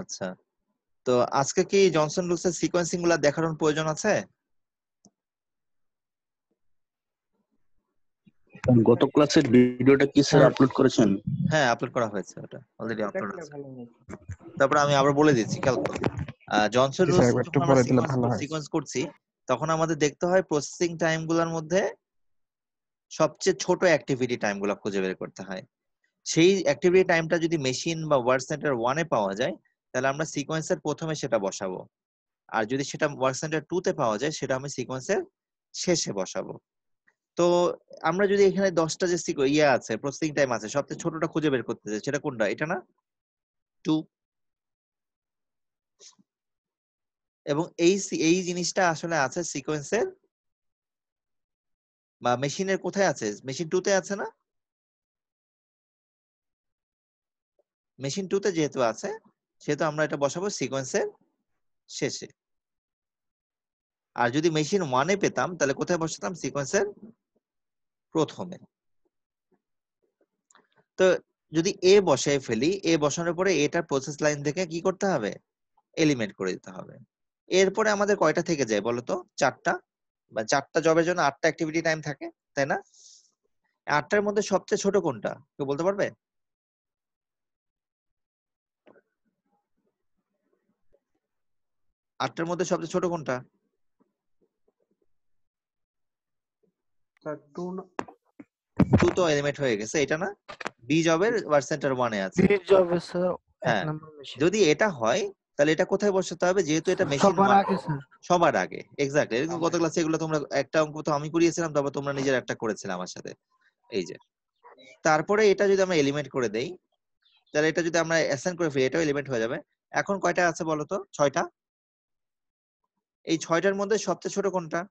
আচ্ছা, তো আজকে কি জনসন লুইসের সিকোয়েন্সিং গুলা দেখানোর প্রয়োজন আছে? গত ক্লাসের ভিডিওটা কি স্যার আপলোড করেছেন? হ্যাঁ, আপলোড করা হয়েছে, ওটা অলরেডি আপলোড আছে। ভালো হয়েছে। তারপর আমি আবার বলে দিচ্ছি, খেয়াল করো। জনসন জি রুলস স্যার, একটু যখন আমরা পরে দিলে ভালো হয়। সিকোয়েন্স করছি, তখন আমাদের দেখতে হয় প্রসেসিং টাইম গুলোর মধ্যে সবচেয়ে ছোট অ্যাক্টিভিটি টাইম গুলো খুঁজে বের করতে হয়। সেই অ্যাক্টিভিটি টাইমটা যদি মেশিন বা ওয়ার্ক সেন্টার 1-এ পাওয়া যায়, তাহলে আমরা সিকোয়েন্সের প্রথমে সেটা বসাবো। আর যদি সেটা ওয়ার্ক সেন্টার 2-তে পাওয়া যায়, সেটা আমি সিকোয়েন্সের শেষে বসাবো। তো আমরা যদি এখানে 10টা যে আছে, প্রসেসিং টাইম আছে, সবচেয়ে ছোটটা খুঁজে বের করতে চাই, সেটা কোনটা? এটা না? 2। এবং এই জিনিসটা আসলে আছে সিকোয়েন্সের বা মেশিনের কোথায় আছে? মেশিন 2-তে আছে না? মেশিন 2-তে যেহেতু আছে, সেহেতু আমরা এটা বসাবো সিকোয়েন্সের শেষে। আর যদি মেশিন 1-এ পেতাম, তাহলে কোথায় বসাতাম? সিকোয়েন্সের প্রথমে। তো যদি এ বসায় ফেলি, এ বসানোর পরে এটার প্রসেস লাইন থেকে কি করতে হবে? এলিমেন্ট করে দিতে হবে। এরপরে আমাদের কয়টা থেকে যায় বলতো? 4টা, বা 4টা জবের জন্য 8টা অ্যাক্টিভিটি টাইম থাকে, তাই না? 8টার মধ্যে সবচেয়ে ছোট কোনটা কেউ বলতে পারবে? 8টার মধ্যে সবচেয়ে ছোট কোনটা? স্যার 2 2 তো এলিমেন্ট হয়ে গেছে, এটা না? বি জবের ওয়ার্ক সেন্টার 1-এ আছে। বীর জবে স্যার 1 হ্যাঁ, নম্বর মেশিন। যদি এটা হয়, তাহলে এটা কোথায় বসাতে হবে? যেহেতু এটা মেশিন সবার 1, আগে স্যার। সবার আগে। এক্স্যাক্টলি, এরকম গত ক্লাসে এগুলো তোমরা একটা অঙ্ক তো আমি করিয়েছিলাম, তারপর তোমরা নিজের একটা করেছিলে আমার সাথে। এই যে, তারপরে এটা যদি আমরা এলিমেন্ট করে দেই, তাহলে এটা যদি আমরা অ্যাসাইন করে ফেলি, এটাও এলিমেন্ট হয়ে যাবে। এখন কয়টা আছে বলতো? 6টা। এই 6টার মধ্যে সবচেয়ে ছোট কোনটা?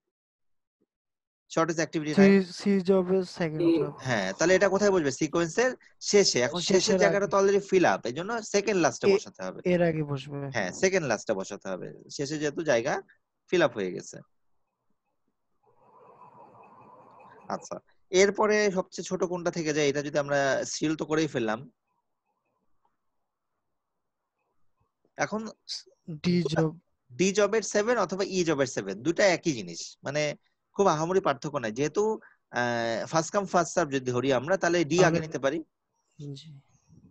Shortest activity time. সি জবের সেকেন্ড জব। হ্যাঁ, তাহলে এটা কোথায় বসবে? সিকোয়েন্সের শেষে। এখন শেষের শেষের জায়গাটা আগে। তো অলরেডি ফিল আপ, এজন্য সেকেন্ড লাস্টে এ- বসাতে হবে। এর আগে বসবে। হ্যাঁ, সেকেন্ড লাস্টে বসাতে হবে, শেষে যেহেতু জায়গা ফিল আপ হয়ে গেছে। আচ্ছা, এরপরে সবচেয়ে ছোট কোনটা থেকে যায়? এটা যদি আমরা সিল তো করেই ফেললাম। এখন ডি জব। ডি জবের 7 অথবা ই জবের 7, দুটা একই জিনিস, মানে খুব আহামরি পার্থক্য নাই। যেহেতু ফার্স্ট কাম ফার্স্ট সার্ভ যদি ধরি আমরা, তাহলে ডি আগে তাহলে নিতে পারি। জি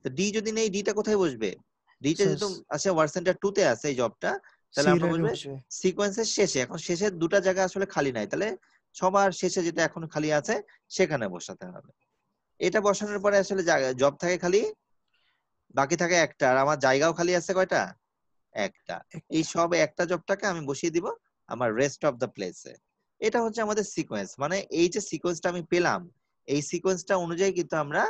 তো ডি যদি নেই, ডিটা কোথায় বসবে? ডিটা স্যার যেহেতু আছে ওয়ার্ক সেন্টার 2-তে আছে এই জবটা, তাহলে সির আমরা আগে বসবে বসবে। সিকোয়েন্সের শেষে। এখন শেষের দুটা জায়গা আসলে খালি নাই, তাহলে সবার শেষে যেটা এখন খালি আছে সেখানে বসাতে হবে। এটা বসানোর পরে আসলে জব থাকে খালি, বাকি থাকে একটা। আর আমার জায়গাও খালি আছে কয়টা? একটা। এই সব একটা জবটাকে আমি বসিয়ে দিব আমার রেস্ট অফ দ্য প্লেসে। এটা হচ্ছে আমাদের সিকোয়েন্স। মানে এই যে সিকোয়েন্সটা আমি পেলাম, এই সিকোয়েন্সটা অনুযায়ী কিন্তু আমরা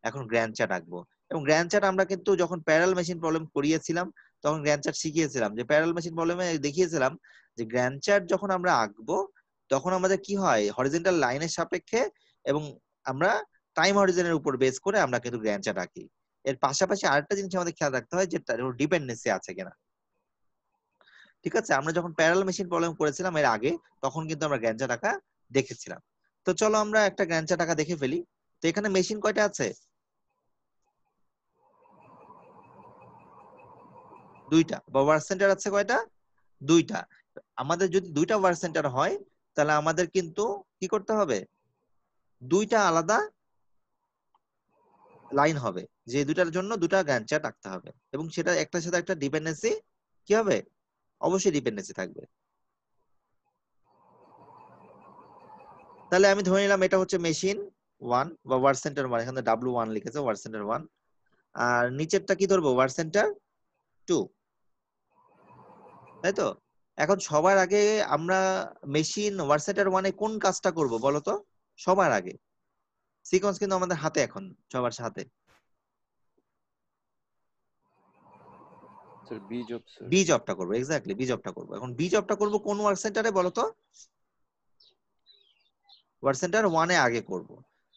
এখন গ্র্যান্ড চার্ট আঁকবো। এবং গ্র্যান্ড চার্ট আমরা কিন্তু যখন প্যারাল মেশিন প্রবলেম করিয়েছিলাম, তখন গ্র্যান্ড চার্ট শিখিয়েছিলাম, যে প্যারাল মেশিন প্রবলেমে দেখিয়েছিলাম যে গ্র্যান্ড চার্ট যখন আমরা আঁকবো, তখন আমাদের কি হয়, হরিজন্টাল লাইনের সাপেক্ষে এবং আমরা টাইম হরিজনের উপর বেস করে আমরা কিন্তু গ্র্যান্ড চার্ট আঁকি। এর পাশাপাশি আরেকটা জিনিস আমাদের খেয়াল রাখতে হয়, যে তার ডিপেন্ডেন্সি আছে কিনা। ঠিক আছে, আমরা যখন প্যারাল মেশিন প্রবলেম করেছিলাম এর আগে, তখন কিন্তু আমরা গ্র্যান্ড চার্ট আঁকা দেখেছিলাম। তো চলো আমরা একটা গ্র্যান্ড চার্ট আঁকা দেখে ফেলি। তো এখানে মেশিন কয়টা আছে? 2টা। বা ওয়ার্ক সেন্টার আছে কয়টা? 2টা। আমাদের যদি 2টা ওয়ার্ক সেন্টার হয়, তাহলে আমাদের কিন্তু কি করতে হবে? 2টা আলাদা লাইন হবে, যে দুটার জন্য 2টা গ্র্যান্ড চার্ট আঁকতে হবে, এবং সেটা একটার সাথে একটা ডিপেন্ডেন্সি কি হবে? অবশ্যই ডিপেন্ডেন্সি থাকবে। তাহলে আমি ধরে নিলাম এটা হচ্ছে মেশিন 1 বা ওয়ার্ক সেন্টার 1, এখানে W1 লিখেছে, ওয়ার্ক সেন্টার 1। আর নিচেরটা কি ধরবো? ওয়ার্ক সেন্টার 2, তাই তো? এখন সবার আগে আমরা মেশিন ওয়ার্ক সেন্টার 1-এ কোন কাজটা করব বলো তো? সবার আগে সিকোয়েন্স কিন্তু আমাদের হাতে, এখন সবার সাথে sir B job sir. B জবটা করবো। এক্স্যাক্টলি, বি জবটা করবো। এখন বি জবটা করবো কোন ওয়ার্ক সেন্টারে বলো তো? ওয়ার্ক সেন্টার 1-এ আগে করব।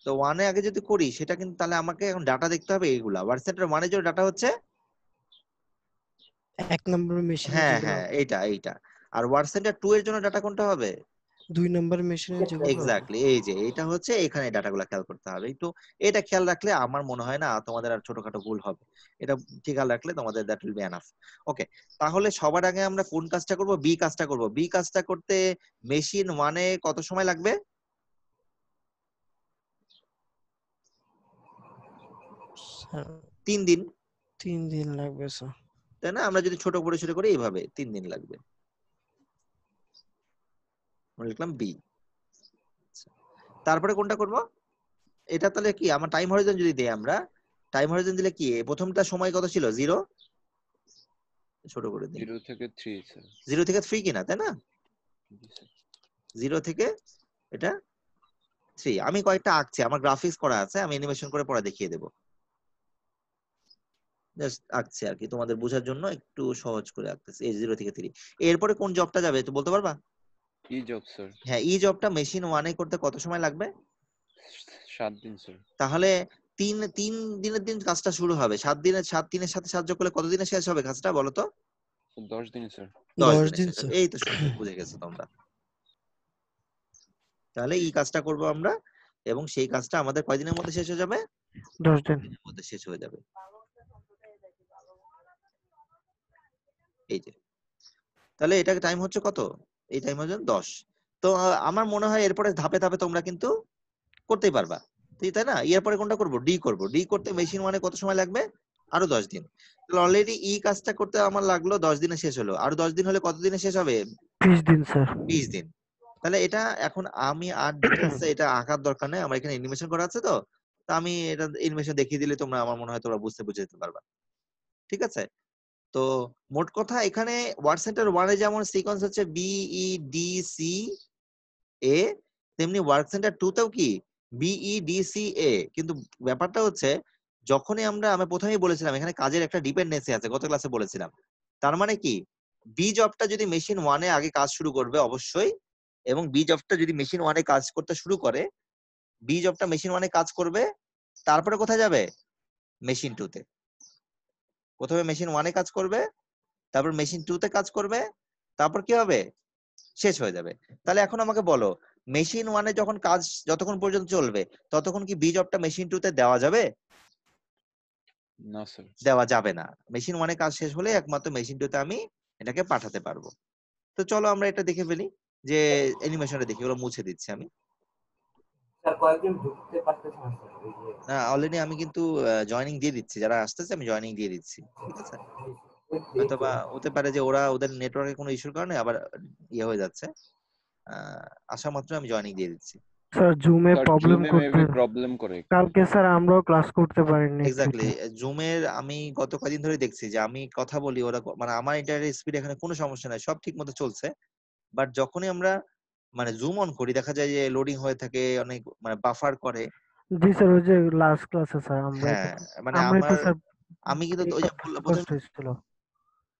তো 1-এ আগে যদি করি, সেটা কিন্তু তাহলে আমাকে এখন ডাটা দেখতে হবে এইগুলা। ওয়ার্ক সেন্টার 1-এর জন্য ডাটা হচ্ছে 1 নম্বর মেশিনের হ্যাঁ জন্য। হ্যাঁ এইটা। আর ওয়ার্ক সেন্টার 2 এর জন্য ডাটা কোনটা হবে? 2 নম্বর মেশিনে যেগুলো হবে। এক্স্যাক্টলি, এই যে এটা হচ্ছে এখানে ডাটাগুলো খেয়াল করতে হবে একটু। এটা খেয়াল রাখলে আমার মনে হয় না তোমাদের আর ছোটখাটো ভুল হবে। এটা খেয়াল রাখলে তোমাদের দ্যাট উইল বি এনাফ। ওকে, তাহলে সবার আগে আমরা কোন কাজটা করব? বি কাজটা করব। বি কাজটা করতে মেশিন 1-এ কত সময় লাগবে? স্যার 3 দিন, 3 দিন লাগবে স্যার। তাই না? আমরা যদি ছোট করে শুরু করি এইভাবে 3 দিন লাগবে। আমরা লিখলাম বি। তারপরে কোনটা করব? এটা তাহলে কি আমার টাইম হরাইজন যদি দেই, আমরা টাইম হরাইজন দিলে কি প্রথমটা সময় কত ছিল? 0, ছোট করে দিই 0 থেকে 3 স্যার। 0 থেকে 3 কিনা, তাই না? জি স্যার। 0 থেকে এটা 3। আমি কয়েকটা আঁকছি, আমার গ্রাফিক্স করা আছে, আমি অ্যানিমেশন করে পরে দেখিয়ে দেব। জাস্ট আঁকছি আর কি তোমাদের বোঝার জন্য, একটু সহজ করে আঁকতেছি। এই 0 থেকে 3। এরপরে কোন জবটা যাবে একটু বলতে পারবা? ই জব স্যার। হ্যাঁ, এই জবটা মেশিন 1-এ করতে কত সময় লাগবে? 7 দিন স্যার। তাহলে 3 দিনের দিন কাজটা শুরু হবে। 7 দিনের সাথে 7 যোগ করলে কত দিনে শেষ হবে কাজটা বলো তো? 10 দিন স্যার। 10 10 দিনে দিন শেষ হবে। স্যার। এই তো সুন্দর বুঝে গেছো তোমরা। তাহলে এই কাজটা করব আমরা, এবং সেই কাজটা আমাদের কয়দিনের মধ্যে শেষ হয়ে যাবে? 10 দিন। দিনের মধ্যে শেষ হয়ে যাবে। এই যে, তাহলে এটা টাইম হচ্ছে কত? এই টাইম হচ্ছে 10। তো আমার মনে হয় এরপরে ধাপে ধাপে তোমরা কিন্তু করতেই পারবা, তাই না? এরপরে কোনটা করব? ডি করব। ডি করতে মেশিন 1-এ কত সময় লাগবে? আরো 10 দিন। তাহলে অলরেডি ই কাজটা করতে আমার লাগলো 10 দিনে শেষ হলো। আরো 10 দিন হলে কত দিনে শেষ হবে? 20 দিন স্যার। 20 দিন। তাহলে এটা এখন আমি আর ডিটেইলসে এটা আঁকার দরকার নেই, আমার এখানে অ্যানিমেশন করা আছে তো। তো আমি এটা অ্যানিমেশন দেখিয়ে দিলে তোমরা, আমার মনে হয় তোমরা বুঝে যেতে পারবা। ঠিক আছে? তো মোট কথা এখানে ওয়ার্ড সেন্টার 1-এ যেমন সিকোয়েন্স হচ্ছে বি ই ডি সি এ, তেমনি ওয়ার্ক সেন্টার 2-তেও কি বি ই ডি সি এ। কিন্তু ব্যাপারটা হচ্ছে যখনই আমি প্রথমেই বলেছিলাম এখানে কাজের একটা ডিপেন্ডেন্সি আছে, গত ক্লাসে বলেছিলাম। তার মানে কি, বি জবটা যদি মেশিন 1-এ আগে কাজ শুরু করবে অবশ্যই, এবং বি জবটা যদি মেশিন 1-এ কাজ করতে শুরু করে, বি জবটা মেশিন 1-এ কাজ করবে, তারপরে কোথায় যাবে? মেশিন 2-তে। প্রথমে মেশিন 1-এ কাজ করবে, তারপর মেশিন 2-তে কাজ করবে, তারপর কি হবে? শেষ হয়ে যাবে। তাহলে এখন আমাকে বলো, মেশিন 1-এ যখন কাজ যতক্ষণ পর্যন্ত চলবে ততক্ষণ কি বি জবটা মেশিন 2-তে দেওয়া যাবে? না স্যার। দেওয়া যাবে না। মেশিন 1-এ কাজ শেষ হলে একমাত্র মেশিন 2-তে আমি এটাকে পাঠাতে পারবো। তো চলো আমরা এটা দেখে ফেলি, যে অ্যানিমেশনটা দেখি, ওগুলো মুছে দিচ্ছি আমি। স্যার কয়েকজন ঢুকতে পারতেছে না স্যার, এই যে না, অলরেডি আমি কিন্তু জয়েনিং দিয়ে দিচ্ছি, যারা আসতেছে আমি জয়েনিং দিয়ে দিচ্ছি। ঠিক আছে? হয়তোবা হতে পারে যে ওদের নেটওয়ার্কের কোনো ইস্যুর কারণে আবার ইয়ে হয়ে যাচ্ছে। আসা মাত্র আমি জয়েনিং দিয়ে দিচ্ছি। স্যার জুমে স্যার প্রবলেম জুমে করতে, মেবি প্রবলেম করে একটু। কালকে স্যার আমরাও ক্লাস করতে পারিনি এক্স্যাক্টলি, একটুতে। জুমের আমি গত কয়েকদিন ধরে দেখছি যে আমি কথা বলি, ওরা মানে আমার ইন্টারনেট স্পিড এখানে কোনো সমস্যা নাই, সব ঠিক মতো চলছে। বাট যখনই আমরা মানে জুম অন করি দেখা যায় যে লোডিং হয়ে থাকে, অনেক মানে বাফার করে। জি স্যার, ওই যে লাস্ট ক্লাসে স্যার হ্যাঁ, মানে আমরাই তো স্যার আমি কিন্তু ওই যে বললাম প্রথমে, কষ্ট হয়েছিল।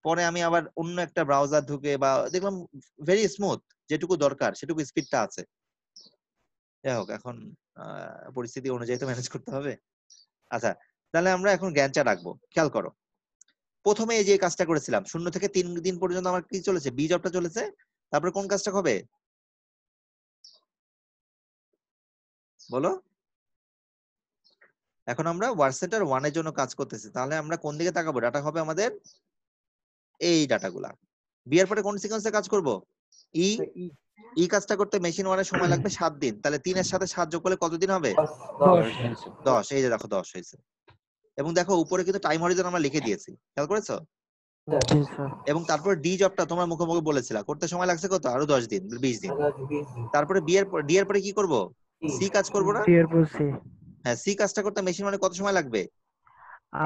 পরে আমি আবার অন্য একটা ব্রাউজার ঢুকে বা দেখলাম ভেরি স্মুথ, যেটুকু দরকার সেটুকু স্পিডটা আছে। যাই হোক, এখন পরিস্থিতি অনুযায়ী তো ম্যানেজ করতে হবে। আচ্ছা, তাহলে আমরা এখন জ্ঞানটা রাখবো। খেয়াল করো, প্রথমে এই যে কাজটা করেছিলাম 0 থেকে 3 দিন পর্যন্ত আমার কি চলেছে? বি জবটা চলেছে। তারপরে কোন কাজটা হবে বলো? এখন আমরা ওয়ার্ড সেন্টার 1-এর জন্য কাজ করতেছি, তাহলে আমরা কোন দিকে তাকাবো? ডাটা হবে আমাদের এই ডাটাগুলা। বি এর পরে কোন সিকোয়েন্সে কাজ করব? ই। ই কাজটা করতে মেশিন 1-এর সময় লাগবে 7 দিন। তাহলে 3-এর সাথে 7 যোগ করলে কতদিন হবে? 10 দিন স্যার। 10। এই যে দেখো 10 হয়েছে। এবং দেখো উপরে কিন্তু টাইম হরিজন আমরা লিখে দিয়েছি, খেয়াল করেছো? জি স্যার। এবং তারপর ডি জবটা তোমরা মুখে মুখে বলেছিলা করতে সময় লাগছে কত? আরো 10 দিন, 20 দিন। তারপরে ডি এর পরে কি করব? সি কাজ করব না? জি এরপর সি। হ্যাঁ, সি কাজটা করতে মেশিন 1-এ কত সময় লাগবে?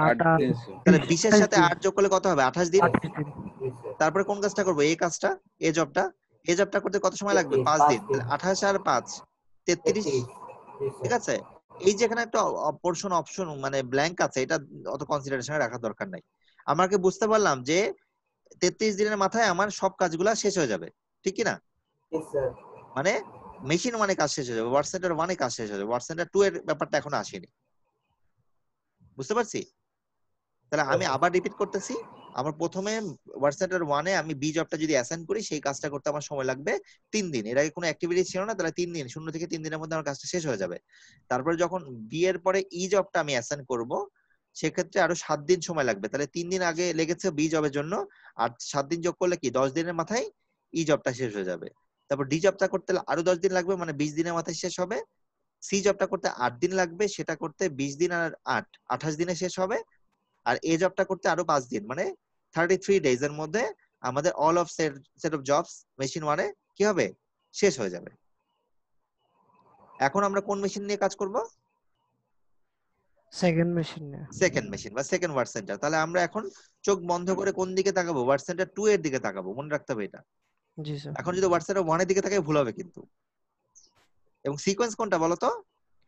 8 8 দিন স্যার। তাহলে 20 এর সাথে 8 যোগ করলে কত হবে? 28 দিন। 28 দিন। তারপরে কোন কাজটা করব? এই কাজটা, এ জবটা করতে কত সময় লাগবে? 5 দিন। তাহলে 28 আর 5 33। ঠিক আছে? এই যে এখানে একটা পোরশন অপশন মানে ব্ল্যাঙ্ক আছে, এটা অত কনসিডারেশনে রাখার দরকার নাই। আমাকে বুঝতে পারলাম যে 33 দিনের মাথায় আমার সব কাজগুলা শেষ হয়ে যাবে, ঠিক কি না? মানে মেশিন 1-এ কাজ শেষ হয়ে যাবে, ওয়ার্ড সেন্টার 1-এ কাজ শেষ হয়ে যাবে, ওয়ার্ড সেন্টার 2 এর ব্যাপারটা এখনো আসেনি। বুঝতে পারছি? তাহলে আমি আবার রিপিট করতেছি, আমার প্রথমে ওয়ার্ক সেন্টার 1 এ আমি বি জবটা যদি অ্যাসাইন করি সেই কাজটা করতে আমার সময় লাগবে 3 দিন। এর আগে কোনো অ্যাক্টিভিটি ছিল না, তাহলে 3 দিন, 0 থেকে 3 দিনের মধ্যে আমার কাজটা শেষ হয়ে যাবে। তারপরে যখন বি এর পরে ই জবটা আমি অ্যাসাইন করব, সেক্ষেত্রে আরো 7 দিন সময় লাগবে। তাহলে 3 দিন আগে লেগেছে বি জবের জন্য, আর 7 দিন যোগ করলে কি 10 দিনের মাথায় ই জবটা শেষ হয়ে যাবে। তারপর ডি জবটা করতে আরো 10 দিন লাগবে, মানে 20 দিনের মাথায় শেষ হবে। সি জবটা করতে 8 দিন লাগবে, সেটা করতে 20 দিন আর 8 28 দিনে শেষ হবে। আর এ জবটা করতে আরো 5 দিন, মানে 33 ডেজ এর মধ্যে আমাদের all of set of jobs machine 1 এ কি হবে, শেষ হয়ে যাবে। এখন আমরা কোন মেশিন নিয়ে কাজ করব? সেকেন্ড মেশিন নিয়ে। সেকেন্ড মেশিন বা সেকেন্ড ওয়ার্ক সেন্টার। তাহলে আমরা এখন চোখ বন্ধ করে কোন দিকে তাকাবো? ওয়ার্ক সেন্টার 2 এর দিকে তাকাবো, মনে রাখতে হবে এটা। জি স্যার। এখন যদি ওয়ার্ক সেন্টার 1 এর দিকে তাকাই ভুল হবে কিন্তু। এবং সিকোয়েন্স কোনটা বলো তো?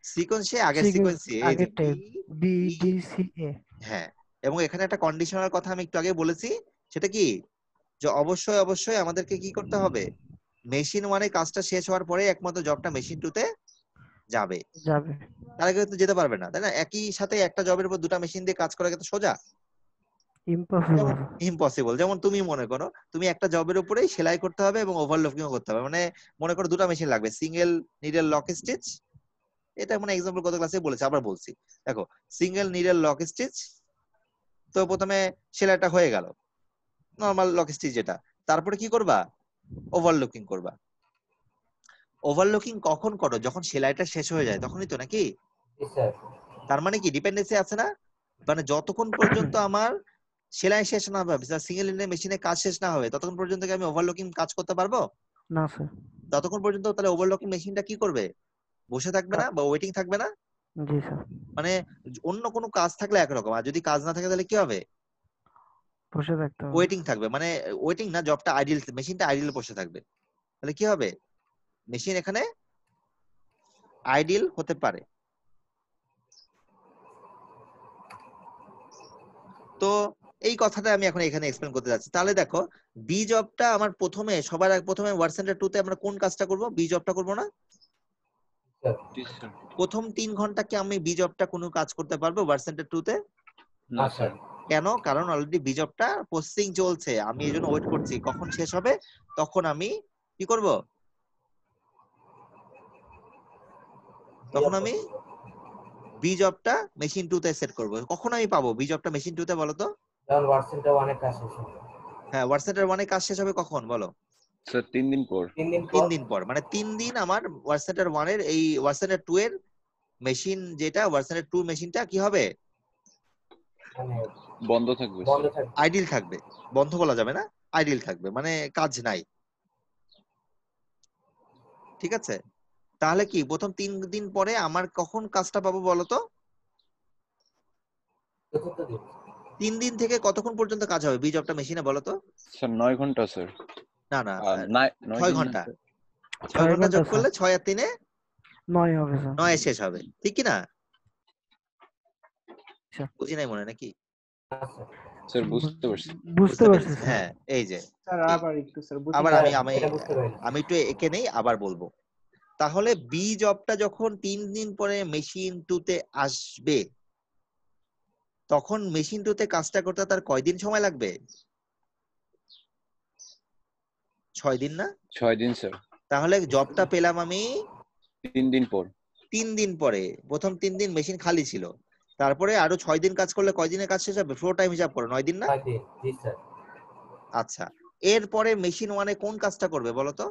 সিকোয়েন্স সে আগের সিকোয়েন্স এই যে আগেরটাই বি বি, ডি সি এ। হ্যাঁ। এবং এখানে একটা কন্ডিশনাল কথা আমি একটু আগে বলেছি, সেটা কি, যে অবশ্যই অবশ্যই আমাদেরকে কি করতে হবে, মেশিন 1 এ কাজটা শেষ হওয়ার পরে একমাত্র জবটা মেশিন 2 তে যাবে, যাবে। তার আগে তো যেতে পারবে না, তাই না? একই সাথে একটা জবের উপর দুটো মেশিন দিয়ে কাজ করা তো সোজা? ইম্পসিবল। ইম্পসিবল। যেমন তুমি মনে করো তুমি একটা জবের উপরেই সেলাই করতে হবে এবং ওভারলকিংও করতে হবে, মানে মনে করো দুটো মেশিন লাগবে, সিঙ্গেল নিডল লক স্টিচ। এটা মানে এক্সাম্পল গত ক্লাসে বলেছি, আবার বলছি। দেখো, সিঙ্গেল নিডল লক স্টিচ, তো প্রথমে সেলাইটা হয়ে গেল, নরমাল লক স্টিচ যেটা। তারপরে কি করবা? ওভারলকিং করবা। ওভারলকিং কখন করো? যখন সেলাইটা শেষ হয়ে যায় তখনই তো, নাকি? জি স্যার। তার মানে কি ডিপেন্ডেন্সি আছে না? মানে যতক্ষণ পর্যন্ত আমার সেলাই শেষ না হবে, সিঙ্গেল ইন্ডিয়ান মেশিনে কাজ শেষ না হবে, ততক্ষণ পর্যন্ত কি আমি ওভারলকিং কাজ করতে পারবো? না স্যার। ততক্ষণ পর্যন্ত তাহলে ওভারলকিং মেশিনটা কি করবে? বসে থাকবে না বা ওয়েটিং থাকবে না? জি স্যার। মানে অন্য কোনো কাজ থাকলে একরকম, আর যদি কাজ না থাকে তাহলে কি হবে? বসে থাকতে হবে। ওয়েটিং থাকবে, মানে ওয়েটিং না, জবটা আইডিয়াল, মেশিনটা আইডিয়াল বসে থাকবে। তাহলে কি হবে? মেশিন এখানে আইডিয়াল হতে পারে। তো এই কথাটা আমি এখন এখানে এক্সপ্লেন করতে যাচ্ছি। তাহলে দেখো, বি জবটা আমার প্রথমে সবার আগে প্রথমে ওয়ার্ক সেন্টার 2 তে আমরা কোন কাজটা করব? বি জবটা করব না? স্যার। জি স্যার। প্রথম 3 ঘন্টা কি আমি বি জবটা কোনো কাজ করতে পারবো ওয়ার্ক সেন্টার 2 তে? না না স্যার। স্যার। কেন? কারণ অলরেডি বি জবটা প্রসেসিং চলছে, আমি এই জন্য ওয়েট করছি কখন শেষ হবে, তখন আমি কি করব? তখন আমি বি জবটা মেশিন 2 তে সেট করব। কখন আমি পাবো বি জবটা মেশিন 2 তে বলো তো? যখন ওয়ার্ক সেন্টার 1 এ কাজ শেষ হবে। হ্যাঁ, ওয়ার্ক সেন্টার 1 এ কাজ শেষ হবে কখন বলো? স্যার 3 দিন পর। 3 দিন 3 পর। দিন পর, মানে 3 দিন আমার ওয়ার্ক সেন্টার 1 এর এই ওয়ার্ক সেন্টার 2 এর মেশিন, যেটা ওয়ার্ক সেন্টার 2 মেশিনটা কি হবে? মানে বন্ধ থাকবে বন্ধ স্যার। থাকবে। আইডিয়াল থাকবে। বন্ধ বলা যাবে না, আইডিয়াল থাকবে, মানে কাজ নাই। ঠিক আছে? তাহলে কি প্রথম 3 দিন পরে আমার কখন কাজটা পাবো বলো তো? চতুর্থ দিন। 3 দিন থেকে কতক্ষণ পর্যন্ত কাজ হবে বি জবটা মেশিনে বলো তো? স্যার 9 ঘন্টা স্যার। না না, 9 6 দিন না ঘন্টা। স্যার। 6 ঘন্টা যোগ স্যার। করলে 6 আর 3 এ 9 হবে স্যার। 9 এ শেষ হবে, ঠিক কি না? আচ্ছা। বুঝি নাই মনে নাকি? না স্যার। স্যার বুঝতে পারছি। বুঝতে পারছি স্যার। হ্যাঁ, এই যে স্যার আবার একটু স্যার বুঝি আবার না। এটা বুঝতে পারি না। আমি একটু এঁকে নেই, আবার বলবো। তাহলে বি জবটা যখন 3 দিন পরে মেশিন 2 তে আসবে, তখন মেশিন 2 তে কাজটা করতে তার কয়দিন সময় লাগবে? 6 দিন না? 6 দিন স্যার। তাহলে জবটা পেলাম আমি 3 দিন পর। 3 দিন পরে। প্রথম 3 দিন মেশিন খালি ছিল, তারপরে আরো 6 দিন কাজ করলে কয় দিনের কাজ শেষ হবে? ফ্লো টাইম হিসাব করো, 9 দিন না? 6 দিন। জি স্যার। আচ্ছা, এরপরে মেশিন 1 এ কোন কাজটা করবে বলো তো?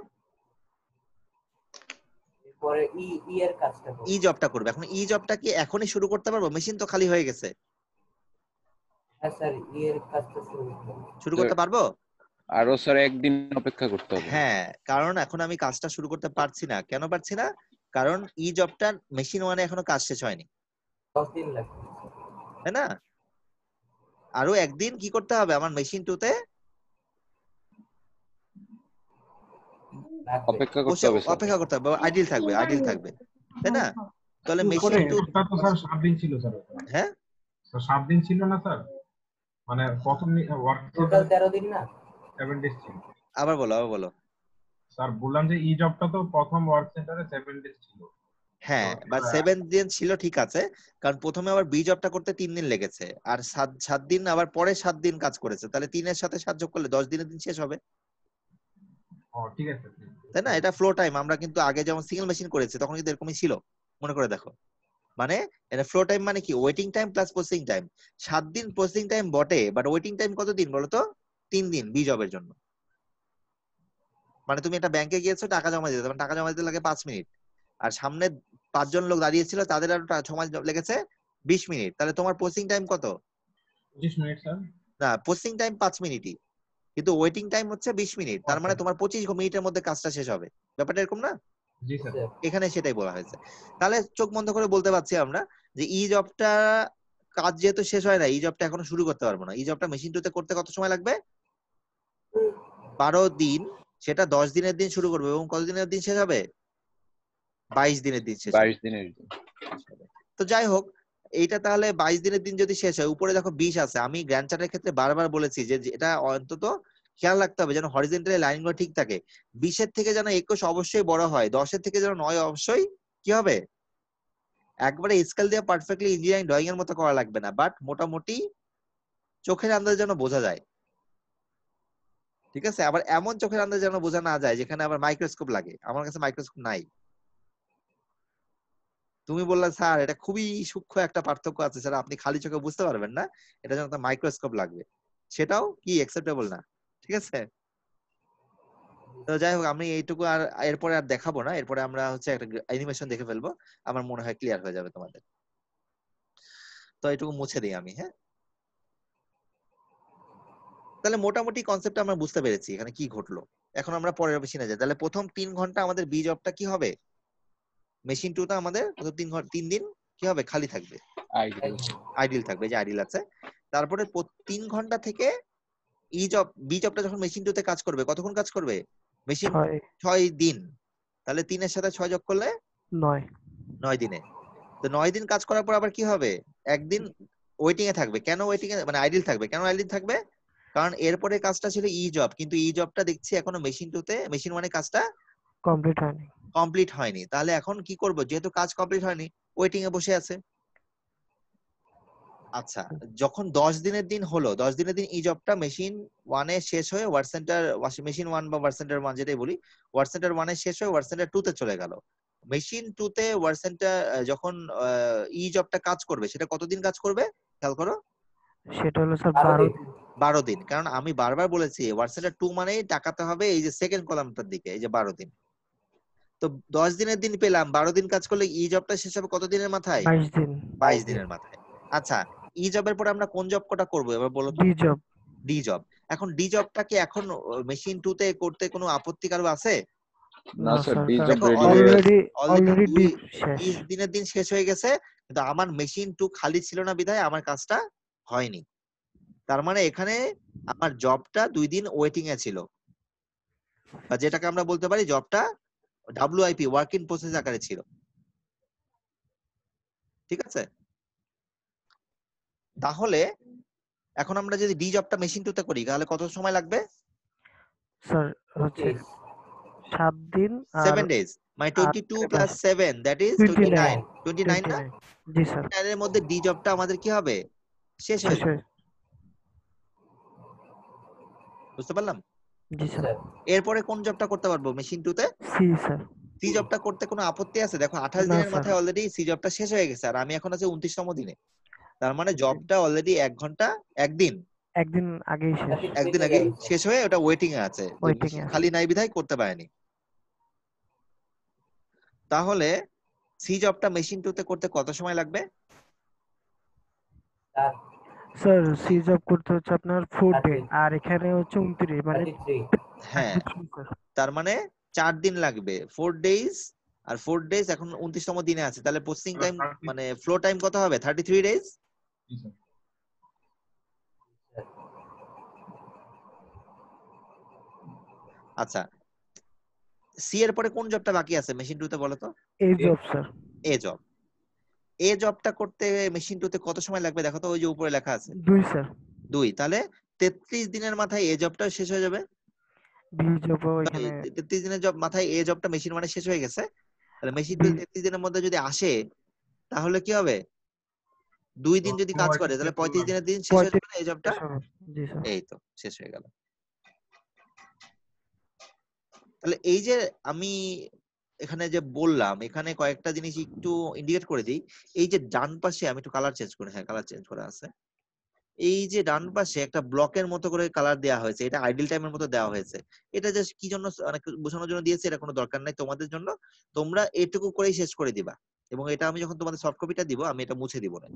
এরপরে ই এর কাজটা করব। ই জবটা করবে। এখন ই জবটা কি এখনই শুরু করতে পারবো? মেশিন তো খালি হয়ে গেছে। হ্যাঁ স্যার, ই এর কাজটা শুরু করতে পারবো? আরো স্যার একদিন অপেক্ষা করতে হবে। হ্যাঁ, কারণ এখন আমি কাজটা শুরু করতে পারছি না। কেন পারছি না? কারণ ই জবটা মেশিন 1 এ এখনো কাজ শেষ হয়নি, 10 দিন লাগবে। তাই না? আরো একদিন কি করতে হবে আমার মেশিন 2 তে লাগবে। অপেক্ষা করতে বসে হবে স্যার। অপেক্ষা করতে হবে, আইডিয়াল থাকবে, আইডিয়াল থাকবে, তাই না? তাহলে উপরে মেশিন 2, ওটা তো স্যার 7 দিন ছিল স্যার। হ্যাঁ স্যার 7 দিন ছিল না স্যার? মানে প্রথম ওয়ার্ক টোটাল 13 দিন না? 7 ডেজ ছিল। আবার বলো, আবার বলো। স্যার বললাম যে ই জবটা তো প্রথম ওয়ার্ক সেন্টারে 7 ডেজ ছিল। হ্যাঁ, বাট 7 দিন ছিল ঠিক আছে, কারণ প্রথমে আবার বি জবটা করতে 3 দিন লেগেছে, আর 7 দিন আবার পরে 7 দিন কাজ করেছে, তাহলে 3 এর সাথে 7 যোগ করলে 10 দিনের দিন শেষ হবে, ঠিক আছে। তাই না? এটা ফ্লো টাইম। আমরা কিন্তু আগে যেমন সিঙ্গেল মেশিন করেছি তখন কিন্তু এরকমই ছিল, মনে করে দেখো। মানে এটা ফ্লো টাইম মানে কি, waiting time plus processing time. 7 দিন প্রসেসিং টাইম বটে, বাট ওয়েটিং টাইম কত দিন বলতো? 3 দিন বি জবের জন্য। মানে তুমি একটা ব্যাংকে গিয়েছো টাকা জমা দিতে, তোমার টাকা জমা দিতে লাগে 5 মিনিট, আর সামনে 5 জন লোক দাঁড়িয়েছিল, তাদের আরো সময় লেগেছে 20 মিনিট, তাহলে তোমার প্রসেসিং টাইম কত? 25 মিনিট স্যার। না, প্রসেসিং টাইম 5 মিনিটই, কিন্তু ওয়েটিং টাইম হচ্ছে 20 মিনিট, তার মানে তোমার 25 মিনিটের মধ্যে কাজটা শেষ হবে। ব্যাপারটা এরকম না? জি স্যার। এখানে সেটাই বলা হয়েছে। তাহলে চোখ বন্ধ করে বলতে পারছি আমরা যে ই জবটা কাজ যেহেতু শেষ হয় না, ই জবটা এখনো শুরু করতে পারবো না। ই জবটা মেশিন টুতে করতে কত সময় লাগবে? 12 দিন। সেটা 10 দিনের দিন শুরু করবে এবং কত দিনের দিন শেষ হবে? 22 দিনের দিন শেষ হবে। 22 দিনের দিন। তো যাই হোক, এইটা তাহলে 22 দিনের দিন যদি শেষ হয়, উপরে দেখো 20 আছে। আমি গ্র্যান্ড চার্টের ক্ষেত্রে বারবার বলেছি যে এটা অন্তত খেয়াল রাখতে হবে যেন হরিজন্টাল লাইনগুলো ঠিক থাকে। 20 এর থেকে যেন 21 অবশ্যই বড় হয়, 10 এর থেকে যেন 9 অবশ্যই কি হবে, একবারে স্কেল দিয়ে পারফেক্টলি ইঞ্জিনিয়ারিং ড্রয়িং এর মতো করা লাগবে না, বাট মোটামুটি চোখের আন্দাজে যেন বোঝা যায়, ঠিক আছে? আবার এমন চোখের আন্দাজে যেন বোঝা না যায় যেখানে আবার মাইক্রোস্কোপ লাগে। আমার কাছে মাইক্রোস্কোপ নাই। তুমি বললে স্যার এটা খুবই সূক্ষ্ম একটা পার্থক্য আছে স্যার, আপনি খালি চোখে বুঝতে পারবেন না, এটা যেন মাইক্রোস্কোপ লাগবে, সেটাও কি অ্যাকসেপ্টেবল না, ঠিক আছে? তো যাই হোক, আমি এইটুকু আর এরপরে আর দেখাবো না, এরপরে আমরা হচ্ছে একটা অ্যানিমেশন দেখে ফেলবো, আমার মনে হয় ক্লিয়ার হয়ে যাবে তোমাদের। তো এইটুকু মুছে দিই আমি, হ্যাঁ। তাহলে মোটামুটি কনসেপ্ট আমরা বুঝতে পেরেছি এখানে কি ঘটলো। এখন আমরা পরের মেশিনে যাই। তাহলে প্রথম 3 ঘন্টা আমাদের বি জবটা কি হবে? মেশিন 2 টা আমাদের প্রথম 3 দিন কি হবে? খালি থাকবে, আইডিল থাকবে, যে আইডিল আছে। তারপরে 3 ঘন্টা থেকে বি জবটা যখন মেশিন 2 তে কাজ করবে, কতক্ষণ কাজ করবে? মেশিন 6 দিন। তাহলে 3 এর সাথে 6 যোগ করলে 9 দিনে। তো 9 দিন কাজ করার পর আবার কি হবে? একদিন ওয়েটিং এ থাকবে। কেন ওয়েটিং এ, মানে আইডিল থাকবে? কেন আইডিল থাকবে? কারণ এরপরে কাজটা ছিল ই জব, কিন্তু ই জবটা দেখছি এখনো মেশিন 2 তে, মেশিন 1 এ কাজটা কমপ্লিট হয়নি। তাহলে এখন কি করব? যেহেতু কাজ কমপ্লিট হয়নি, ওয়েটিং এ বসে আছে। আচ্ছা, যখন 10 দিনের দিন হলো, 10 দিনের দিন ই জবটা মেশিন 1 এ শেষ হয়ে ওয়ার্ক সেন্টার, মেশিন 1 বা ওয়ার্ক সেন্টার 1 যেটাই বলি, ওয়ার্ক সেন্টার 1 এ শেষ হয়ে ওয়ার্ক সেন্টার 2 তে চলে গেল। মেশিন 2 তে ওয়ার্ক সেন্টার যখন ই জবটা কাজ করবে, সেটা কতদিন কাজ করবে খেয়াল করো? সেটা হলো স্যার 12 দিন। কারণ আমি বারবার বলেছি ওয়ার্ক সেন্টার 2 মানেই তাকাতে হবে এই যে সেকেন্ড কলামটার দিকে, এই যে 12 দিন। তো 10 দিনের দিন পেলাম, 12 দিন কাজ করলে ই জবটা শেষ হবে কত দিনের মাথায়? 22 দিন। 22 দিনের মাথায়। আচ্ছা, ই জবের পরে আমরা কোন জব কটা করব এবার বলো তো? D job. এখন ডি জবটা কি এখন মেশিন 2 তে করতে কোনো আপত্তি কারো আছে? না স্যার, ডি জব দেখো রেডি হয়ে গেছে। অলরেডি 20 দিনের দিন শেষ হয়ে গেছে, কিন্তু আমার মেশিন 2 খালি ছিল না বিধায় আমার কাজটা হয়নি। তার মানে এখানে আমার জবটা 2 দিন ওয়েটিং এ ছিল, বা যেটাকে আমরা বলতে পারি জবটা WIP, ওয়ার্ক ইন প্রসেস আকারে ছিল, ঠিক আছে? তাহলে এখন আমরা যদি ডি জবটা মেশিন 2 তে করি তাহলে কত সময় লাগবে? স্যার হচ্ছে 7 দিন আর 7 days, মানে 22 প্লাস 7 দ্যাট ইজ 29 না? জি স্যার। এর মধ্যে ডি জবটা আমাদের কি হবে? শেষ হয়ে যাবে। বুঝতে পারলাম? জি স্যার। এরপরে কোন জবটা করতে পারবো মেশিন 2 তে? C sir. সি জবটা করতে কোনো আপত্তি আছে? দেখো 28 দিনের মাথায় অলরেডি সি জবটা শেষ হয়ে গেছে, আর আমি এখন আছি 29তম দিনে। তার মানে জবটা অলরেডি 1 ঘন্টা, একদিন আগেই শেষ। একদিন আগে শেষ হয়ে ওটা ওয়েটিং এ আছে, খালি নাই বিধায় করতে পারেনি। তাহলে সি জবটা মেশিন 2 তে করতে কত সময় লাগবে? স্যার সি জব করতে হচ্ছে আপনার 4 ডে, আর এখানে হচ্ছে 29, মানে হ্যাঁ, তার মানে 4 দিন লাগবে, 4 ডেজ। আর 4 ডেজ এখন 29তম দিনে আছে, তাহলে প্রসেসিং টাইম মানে ফ্লো টাইম কত হবে? 33 ডেজ। আচ্ছা, সি এর পরে কোন জবটা বাকি আছে মেশিন 2 তে বলো তো? A job sir. A job. A জবটা করতে মেশিন 2 তে কত সময় লাগবে দেখো তো, ওই যে উপরে লেখা আছে 2 স্যার। 2, তাহলে 33 দিনের মাথায় এ জবটা শেষ হয়ে যাবে। বি জব এখানে 33 দিনের জব মাথায় এ জবটা মেশিন 1 এ শেষ হয়ে গেছে, তাহলে মেশিন 2 33 দিনের মধ্যে যদি আসে তাহলে কি হবে? 2 দিন যদি কাজ করে তাহলে 35 দিনের দিন শেষ হয়ে যাবে না এই জবটা? জি স্যার। এই তো শেষ হয়ে গেল। তাহলে এই যে আমি এখানে যে বললাম, এখানে কয়েকটা জিনিস একটু ইন্ডিকেট করে দিই। এই যে ডান পাশে আমি একটু কালার চেঞ্জ করি, হ্যাঁ কালার চেঞ্জ করা আছে। এই যে ডান পাশে একটা ব্লকের মতো করে কালার দেওয়া হয়েছে, এটা আইডল টাইমের মতো দেওয়া হয়েছে। এটা জাস্ট কি জন্য মানে বোঝানোর জন্য দিয়েছে, এটা কোনো দরকার নাই তোমাদের জন্য। তোমরা এটুকু করেই শেষ করে দিবা, এবং এটা আমি যখন তোমাদের সফট কপিটা দিব আমি এটা মুছে দিব না,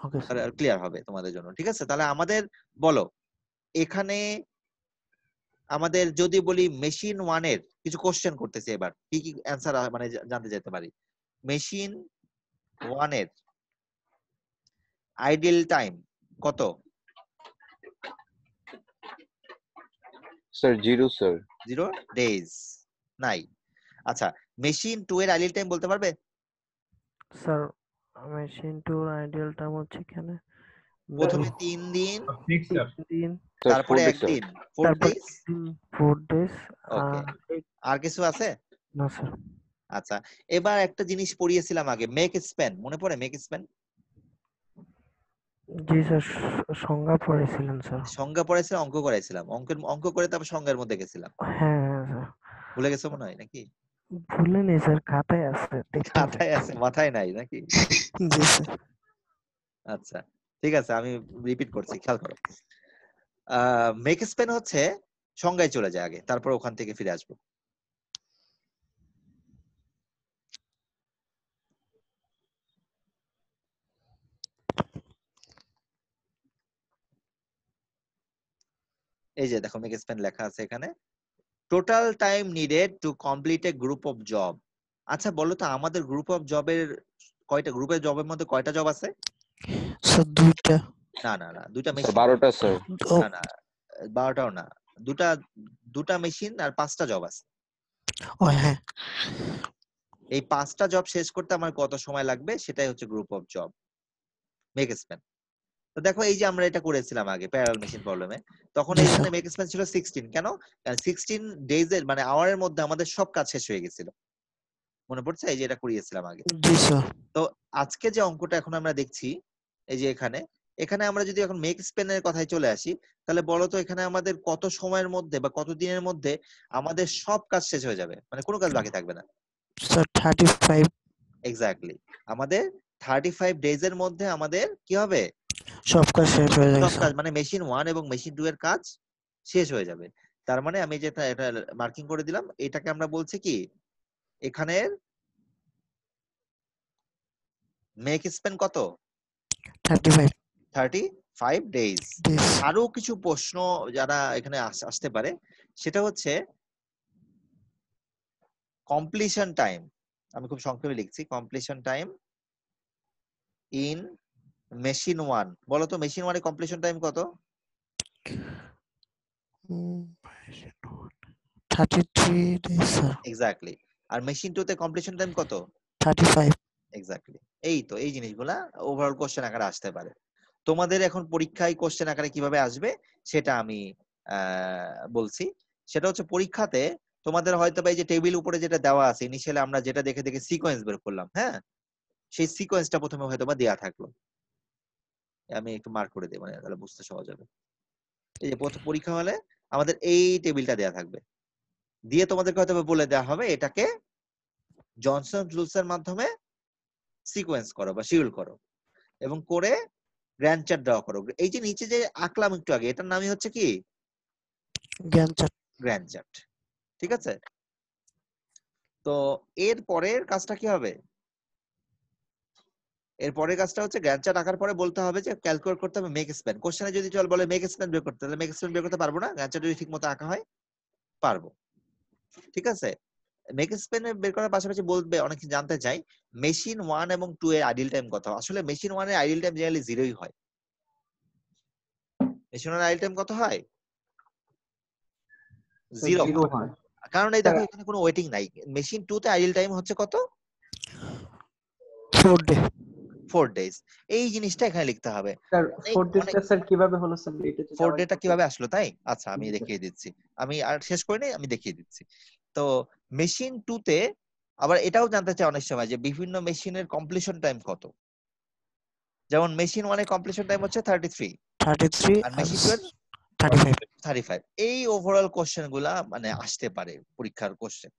ওকে স্যার। ক্লিয়ার হবে তোমাদের জন্য। ঠিক আছে, তাহলে আমাদের বলো এখানে আমাদের যদি বলি মেশিন 1 এর কিছু কোশ্চেন করতেছি, এবার কি কি অ্যান্সার মানে জানতে যেতে পারি। মেশিন 1 এর আইডল টাইম কত? Sir 0 sir. 0 ডেজ নাই। আচ্ছা, মেশিন 2 এর আইডল টাইম বলতে পারবে? স্যার মেশিন টুর আইডিয়াল টাইম হচ্ছে এখানে প্রথমে 3 দিন, 6 স্যার। 3 দিন, স্যার তারপরে 4 ডেজ 1 স্যার। দিন, 4 তারপর ডেজ। 4 ডেজ। ওকে, আর কিছু আছে? না স্যার। আচ্ছা, এবার একটা জিনিস পড়িয়েছিলাম আগে, মেক স্প্যান, মনে পড়ে মেক স্প্যান? জি স্যার, সংজ্ঞা পড়েছিলেন স্যার। সংজ্ঞা পড়াইছিলাম, অঙ্ক করাইছিলাম, অঙ্ক করে তারপর সংজ্ঞার মধ্যে গেছিলাম। হ্যাঁ হ্যাঁ স্যার। ভুলে গেছো মনে হয় নাকি? ভুলে নেই স্যার, খাতায় আছে দেখতে খাতায় আছে, মাথায় নাই নাকি? জি স্যার। আচ্ছা ঠিক আছে, আমি রিপিট করছি, খেয়াল করো। মেক স্প্যান হচ্ছে সংজ্ঞায় চলে যায় আগে, তারপর ওখান থেকে ফিরে আসবো। এই যে দেখো মেক স্প্যান লেখা আছে এখানে, total time needed to complete A group of job. আচ্ছা বলো তো আমাদের গ্রুপ অফ জবের কয়টা, গ্রুপের জবের মধ্যে কয়টা জব আছে? স্যার দুইটা। না না না, দুইটা স্যার মেশিন। 12টা স্যার। ও না না, 12টাও না, দুটা, দুটা মেশিন আর 5টা জব আছে। ও হ্যাঁ। এই 5টা জব শেষ করতে আমার কত সময় লাগবে সেটাই হচ্ছে group of job, make span. তো দেখো এই যে আমরা এটা করেছিলাম আগে প্যারালাল মেশিন প্রবলেমে, তখন জি এইখানে স্যার। মেক স্প্যান ছিল 16। কেন? কারণ 16 ডেজ এর মানে আওয়ারের মধ্যে আমাদের সব কাজ শেষ হয়ে গেছিল। মনে পড়ছে? এই যে এটা করিয়েছিলাম আগে। জি স্যার। তো আজকে যে অঙ্কটা এখন আমরা দেখছি, এই যে এখানে, এখানে আমরা যদি এখন মেক স্প্যানের কথায় চলে আসি, তাহলে বলো তো এখানে আমাদের কত সময়ের মধ্যে বা কত দিনের মধ্যে আমাদের সব কাজ শেষ হয়ে যাবে, মানে কোনো কাজ বাকি থাকবে না। স্যার 35। এক্স্যাক্টলি, আমাদের 35 ডেজ এর মধ্যে আমাদের কি হবে? সব কাজ শেষ হয়ে যাবে সব স্যার। কাজ মানে মেশিন 1 এবং মেশিন 2 এর কাজ শেষ হয়ে যাবে। তার মানে আমি যেটা এটা মার্কিং করে দিলাম, এটাকে আমরা বলছি কি, এখানের মেক স্প্যান কত? 35 35 ডেজ। ডেজ। আরো কিছু প্রশ্ন যারা এখানে আসতে পারে, সেটা হচ্ছে কমপ্লিশন টাইম। আমি খুব সংক্ষেপে লিখছি, কমপ্লিশন টাইম ইন মেশিন 1। বলো তো মেশিন 1 এর কমপ্লিশন টাইম কত? 33 ডেজ স্যার। এক্স্যাক্টলি। আর মেশিন 2 তে কমপ্লিশন টাইম কত? 35। এক্স্যাক্টলি। এই তো এই জিনিসগুলা ওভারঅল কোশ্চেন আকারে আসতে পারে। তোমাদের এখন পরীক্ষায় কোশ্চেন আকারে কিভাবে আসবে সেটা আমি বলছি। সেটা হচ্ছে পরীক্ষাতে তোমাদের হয়তো বা এই যে টেবিল উপরে যেটা দেওয়া আছে, ইনিশিয়ালি আমরা যেটা দেখে দেখে সিকোয়েন্স বের করলাম, হ্যাঁ, সেই সিকোয়েন্সটা প্রথমে হয়তো বা দেয়া থাকলো। আমি একটু মার্ক করে দিই, মানে তাহলে বুঝতে সহজ হবে। এই যে পরীক্ষা হলে আমাদের এই টেবিলটা দেয়া থাকবে, দিয়ে তোমাদেরকে হয়তো বলে দেওয়া হবে এটাকে জনসন রুলস এর মাধ্যমে সিকোয়েন্স করো বা শিডিউল করো, এবং করে গ্র্যান্ড চার্ট ড্র করো। এই যে নিচে যে আঁকলাম একটু আগে, এটার নামই হচ্ছে কি? জ্ঞান চার্ট। Grand chart. ঠিক আছে, তো এর পরের কাজটা কি হবে? এর পরের কাজটা হচ্ছে গ্র্যান্ড চার্ট আঁকার পরে বলতে হবে যে ক্যালকুলেট করতে হবে মেক স্প্যান। কোশ্চেনে যদি চল বলে মেক স্প্যান বের করতে, তাহলে মেক স্প্যান বের করতে পারবো না। গ্র্যান্ড চার্ট যদি ঠিকমতো আঁকা হয় পারবো। ঠিক আছে, মেক স্প্যান বের করার পাশাপাশি বলবে, অনেকে জানতে চাই মেশিন 1 এবং 2 এর আইডল টাইম কত। আসলে মেশিন 1 এর আইডল টাইম জেনারেলি 0ই হয়। মেশিন 1 এর আইডল টাইম কত হয়? 0 হয়। কারণ এই দেখো এখানে কোনো ওয়েটিং নাই। মেশিন 2 তে আইডল টাইম হচ্ছে কত? 4 ডে। 4 ডেজ। এই জিনিসটা এখানে লিখতে হবে। স্যার 4 ডেজটা স্যার কিভাবে হলো স্যার? এটা যদি 4 আবার ডেটা একটু কিভাবে আসলো তাই? আচ্ছা আমি জি, স্যার। দেখিয়ে দিচ্ছি। আমি আর শেষ করিনি, আমি দেখিয়ে দিচ্ছি। তো মেশিন 2 তে আবার এটাও জানতে চাই অনেক সময় যে বিভিন্ন মেশিনের কমপ্লিশন টাইম কত। যেমন মেশিন 1 এর কমপ্লিশন টাইম হচ্ছে 33 33 আর আর মেশিন 2 এর 35। 35। এই ওভারঅল কোশ্চেন গুলা মানে আসতে পারে পরীক্ষার কোশ্চেন।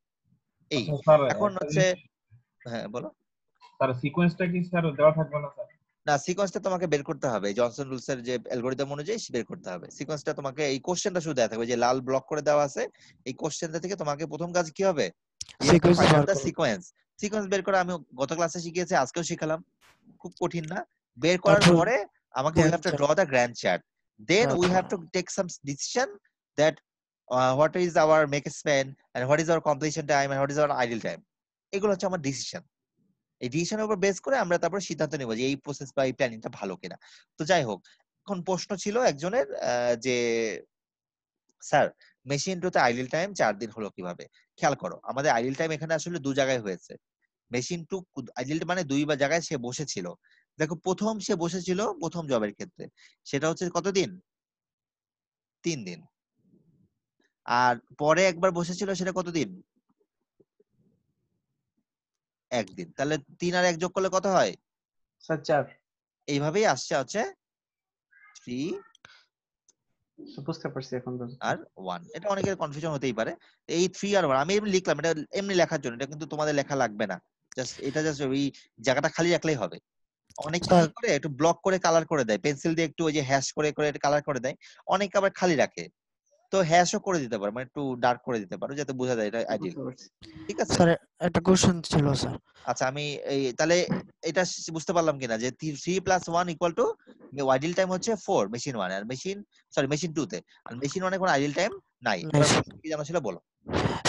এই আচ্ছা স্যার, এখন একটা হচ্ছে, জিনিস, হ্যাঁ বলো। স্যার সিকোয়েন্সটা কি স্যার দেওয়া থাকবে না স্যার? না, সিকোয়েন্সটা তোমাকে বের করতে হবে জনসন রুলস এর যে অ্যালগরিদম অনুযায়ী বের করতে হবে। সিকোয়েন্সটা তোমাকে এই কোশ্চেনটা শুধু দেওয়া থাকবে, যে লাল ব্লক করে দেওয়া আছে এই কোশ্চেনটা থেকে তোমাকে প্রথম কাজ কি হবে, you have to sequence find বার আউট দ্য করো। সিকোয়েন্স। সিকোয়েন্স বের করে আমি গত ক্লাসে শিখিয়েছি, আজকেও শিখালাম, খুব কঠিন না। বের করার তারপর পরে আমাকে we have to draw the Gantt chart, then we have to take some decision that what is our makespan and what is our completion time and what is our idle time. এগুলো হচ্ছে আমার decision. এই ডিসিশনের উপর base করে আমরা তারপর সিদ্ধান্ত নেব যে এই প্রসেস বা এই প্ল্যানিংটা ভালো কিনা। তো যাই হোক, এখন প্রশ্ন ছিল একজনের যে স্যার মেশিন টুতে আইডল টাইম 4 দিন হলো কিভাবে। খেয়াল করো, আমাদের আইডল টাইম এখানে আসলে দু জায়গায় হয়েছে। মেশিন টু আইডল মানে দুই বা জায়গায় সে বসেছিল। দেখো প্রথম সে বসেছিল প্রথম জবের ক্ষেত্রে, সেটা হচ্ছে কতদিন, 3 দিন। আর পরে একবার বসেছিল সেটা কতদিন, 1 দিন। তাহলে 3 আর 1 যোগ করলে কত হয়, স্যার 4। এইভাবেই আসছে হচ্ছে 3 বুঝতে পারছি এখন আর 1। এটা অনেকের কনফিউশন হতেই পারে। এই 3 আর 1 আমি এমনি লিখলাম, এটা এমনি লেখার জন্য, এটা কিন্তু তোমাদের লেখা লাগবে না। জাস্ট এটা জাস্ট ওই জায়গাটা খালি রাখলেই হবে। অনেকে স্যার কি করে একটু ব্লক করে কালার করে দেয়, পেন্সিল দিয়ে একটু ওই যে হ্যাশ করে করে কালার করে দেয়। অনেকে আবার খালি রাখে, তো হ্যাশও করে দিতে পারো, মানে একটু ডার্ক করে দিতে পারো যাতে বোঝা যায় এটা আইডিয়াল। বুঝতে পারছি। ঠিক আছে। স্যার একটা কোশ্চেন ছিল স্যার। আচ্ছা আমি এই তাহলে এটা বুঝতে পারলাম কিনা যে 3 + 1 = টু আইডিয়াল টাইম হচ্ছে 4 মেশিন 1 আর মেশিন 2 তে, আর মেশিন 1 এ কোনো আইডিয়াল টাইম নাই। নাই এবার স্যার। কি জানা ছিল বলো।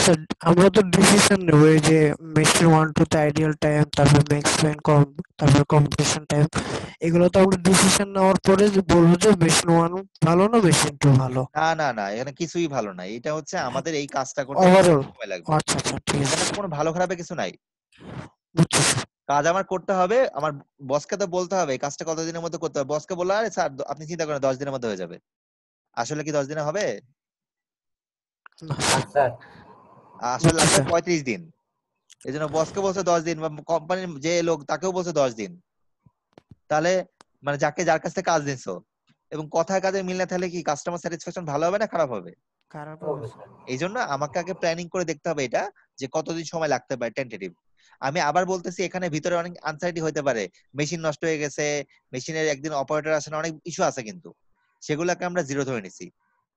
স্যার আমরা তো ডিসিশন নেব এই যে মেশিন 1 2 তে আইডিয়াল টাইম, তারপর ম্যাক্স টাইম কম, তারপর কমপ্লিশন টাইম, এগুলো তো আমরা ডিসিশন নেওয়ার পরে যে বলবো যে মেশিন 1 ভালো না মেশিন 2 ভালো। না না না, এখানে কিছুই ভালো নাই। এটা হচ্ছে আমাদের এই কাজটা করতে ওভারঅল। সময় লাগবে। আচ্ছা আচ্ছা ঠিক আছে এখানে তো স্যার। কোনো ভালো খারাপের কিছু নাই। বুঝছি স্যার। কাজ আমার করতে হবে, আমার বসকে তো বলতে হবে এই কাজটা কতদিনের মধ্যে করতে হবে। বসকে বললে আরে স্যার আপনি চিন্তা করেন 10 দিনের মধ্যে হয়ে যাবে। আসলে কি 10 দিনে হবে? না না স্যার। স্যার। আসলে বুঝছি লাগবে স্যার। 35 দিন। এই জন্য বসকে বলছে 10 দিন, বা কোম্পানির যে লোক তাকেও বলছে 10 দিন। তাহলে মানে যার কাছ থেকে কাজ নিছো এবং কথায় কাজে মিল না থাকলে কি কাস্টমার স্যাটিসফ্যাকশন ভালো হবে না খারাপ হবে? খারাপ হবে হবে স্যার। স্যার। এই জন্য আমাকে আগে প্ল্যানিং করে দেখতে হবে এটা, যে কতদিন সময় লাগতে পারে টেন্টেটিভ। আমি আবার বলতেছি এখানে ভিতরে অনেক আনসার্টি হতে পারে, মেশিন নষ্ট হয়ে গেছে, মেশিনের একদিন অপারেটর আসে না, অনেক ইস্যু আছে, কিন্তু সেগুলোকে আমরা জিরো ধরে নিছি।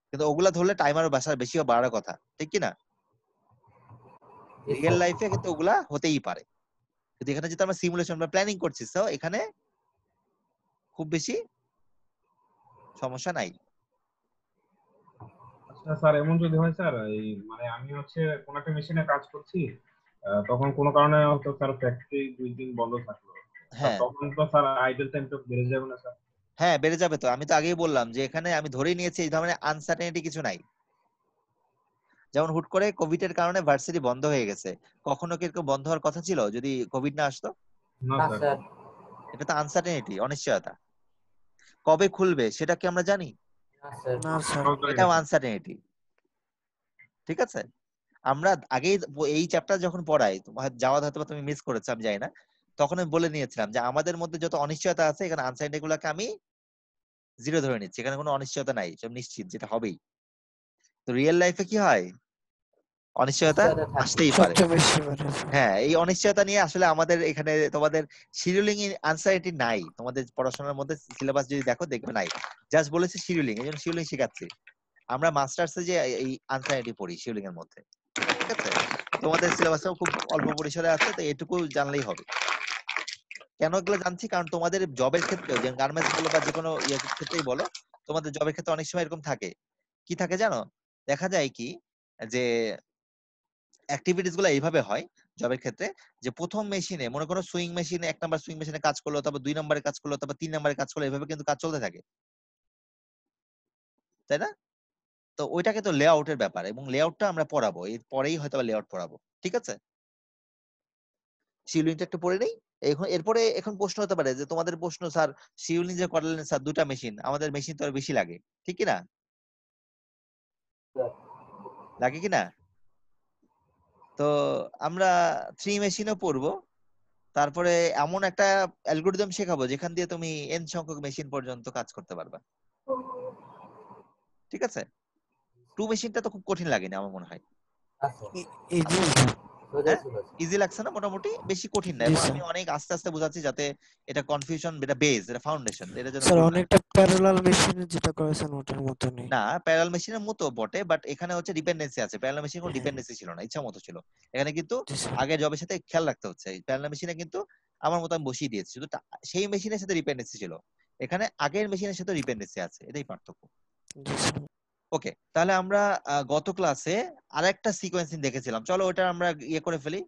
কিন্তু ওগুলা ধরলে টাইম আরো বেশি বাড়ার কথা, ঠিক কি না? জি রিয়েল স্যার। লাইফে কিন্তু ওগুলা হতেই পারে, কিন্তু এখানে যেহেতু আমরা সিমুলেশন বা প্ল্যানিং করছি, তো এখানে খুব বেশি সমস্যা নাই। আচ্ছা স্যার, এমন যদি হয় স্যার, এই মানে আমি হচ্ছে কোন একটা মেশিনে কাজ করছি, তখন কোনো কারণে হয়তো স্যার ফ্যাক্টরি 2 দিন বন্ধ থাকলো, স্যার হ্যাঁ তখন তো স্যার আইডল টাইমটা বেড়ে যাবে না স্যার? হ্যাঁ, বেড়ে যাবে তো। আমি তো আগেই বললাম যে এখানে আমি ধরেই নিয়েছি এই ধরনের আনসার্টেনিটি কিছু নাই। যেমন হুট করে কোভিড এর কারণে ভার্সিটি বন্ধ হয়ে গেছে, কখনো কি এরকম বন্ধ হওয়ার কথা ছিল যদি কোভিড না আসতো? না না স্যার। স্যার। এটা তো আনসার্টেনিটি, অনিশ্চয়তা। কবে খুলবে সেটা কি আমরা জানি? না স্যার। না স্যার। আমরাও জানি না এটাও স্যার। আনসার্টেনিটি। ঠিক আছে। আমরা আগেই এই চ্যাপ্টার যখন পড়াই, তোমার যাওয়া হয়তো বা তুমি মিস করেছো আমি জানি না, তখন আমি বলে নিয়েছিলাম যে আমাদের মধ্যে যত অনিশ্চয়তা আছে এখানে আনসার্টেনিটি গুলোকে আমি জিরো ধরে নিচ্ছি, এখানে কোনো অনিশ্চয়তা নাই, সব নিশ্চিত যেটা হবেই। তো রিয়েল লাইফে কি হয়, অনিশ্চয়তা নিশ্চয়তা থাকে। আসতেই পারে। সবচেয়ে বেশি পারে স্যার। হ্যাঁ, এই অনিশ্চয়তা নিয়ে আসলে আমাদের এখানে তোমাদের শিডিউলিং এর আনসাইটি নাই। তোমাদের পড়াশোনার মধ্যে সিলেবাস যদি দেখো দেখবে নাই, জাস্ট বলেছে শিডিউলিং, এই জন্য শিডিউলিং শেখাচ্ছি। আমরা মাস্টার্সে যে এই আনসাইটি পড়ি শিডিউলিং এর মধ্যে, ঠিক আছে। তোমাদের সিলেবাসেও খুব অল্প পরিসরে আছে, তো এটুকু জানলেই হবে। কেন এগুলো জানছি, কারণ তোমাদের জবের ক্ষেত্রেও, যে গার্মেন্টস বলো বা যে কোনো ইয়ের ক্ষেত্রেই বলো, তোমাদের জবের ক্ষেত্রে অনেক সময় এরকম থাকে। কি থাকে জানো, দেখা যায় কি যে অ্যাক্টিভিটিস গুলো এইভাবে হয় জবের ক্ষেত্রে, যে প্রথম মেশিনে মনে করো সুইং মেশিনে 1 নাম্বার সুইং মেশিনে কাজ করলো, তারপর 2 নম্বরে কাজ করলো, তারপর 3 নম্বরে কাজ করলো, এভাবে কিন্তু কাজ চলতে থাকে, তাই না? তো ওইটাকে তো লেআউটের ব্যাপার, এবং লেআউটটা আমরা পড়াবো, এর পরেই হয়তো লেআউট পড়াবো, ঠিক আছে। শিডিউলিংটা একটু পড়ে নেই। এরপরে এখন প্রশ্ন হতে পারে যে তোমাদের প্রশ্ন, স্যার শিডিউলিং যে করলেন স্যার 2টা মেশিন, আমাদের মেশিন তো আর বেশি লাগে, ঠিক কি না? স্যার। লাগে কি না? তো তো আমরা 3 মেশিনও পড়বো, তারপরে এমন একটা অ্যালগরিদম শেখাবো যেখান দিয়ে তুমি n সংখ্যক মেশিন পর্যন্ত কাজ করতে পারবা। ঠিক আছে? 2 মেশিনটা তো খুব কঠিন লাগেনি আমার মনে হয়। আচ্ছা ইজি সোজা হ্যাঁ ছিল ইজি লাগছে না? মোটামুটি বেশি কঠিন না, জি এবং স্যার। আমি অনেক আস্তে আস্তে বোঝাচ্ছি যাতে এটা কনফিউশন, এটা বেস, এটা ফাউন্ডেশন, এটা যেন স্যার ভুল না। অনেকটা প্যারালাল মেশিনে যেটা করেছেন ওটার মতনই। না, প্যারালাল মেশিনের মতো বটে, বাট এখানে হচ্ছে ডিপেন্ডেন্সি আছে। প্যারালাল মেশিনে কোনো হ্যাঁ ডিপেন্ডেন্সি ছিল না, ইচ্ছা মতো ছিল। এখানে কিন্তু জি স্যার। আগের জবের সাথে খেয়াল রাখতে হচ্ছে। প্যারালাল মেশিনে কিন্তু আমার মতো আমি বসিয়ে দিয়েছি, শুধু সেই মেশিনের সাথে ডিপেন্ডেন্সি ছিল, এখানে আগের মেশিনের সাথে ডিপেন্ডেন্সি আছে, এটাই পার্থক্য। জি স্যার। ওকে, তাহলে আমরা গত ক্লাসে আরেকটা সিকোয়েন্সিং দেখেছিলাম, চলো ওটা আমরা ইয়ে করে ফেলি,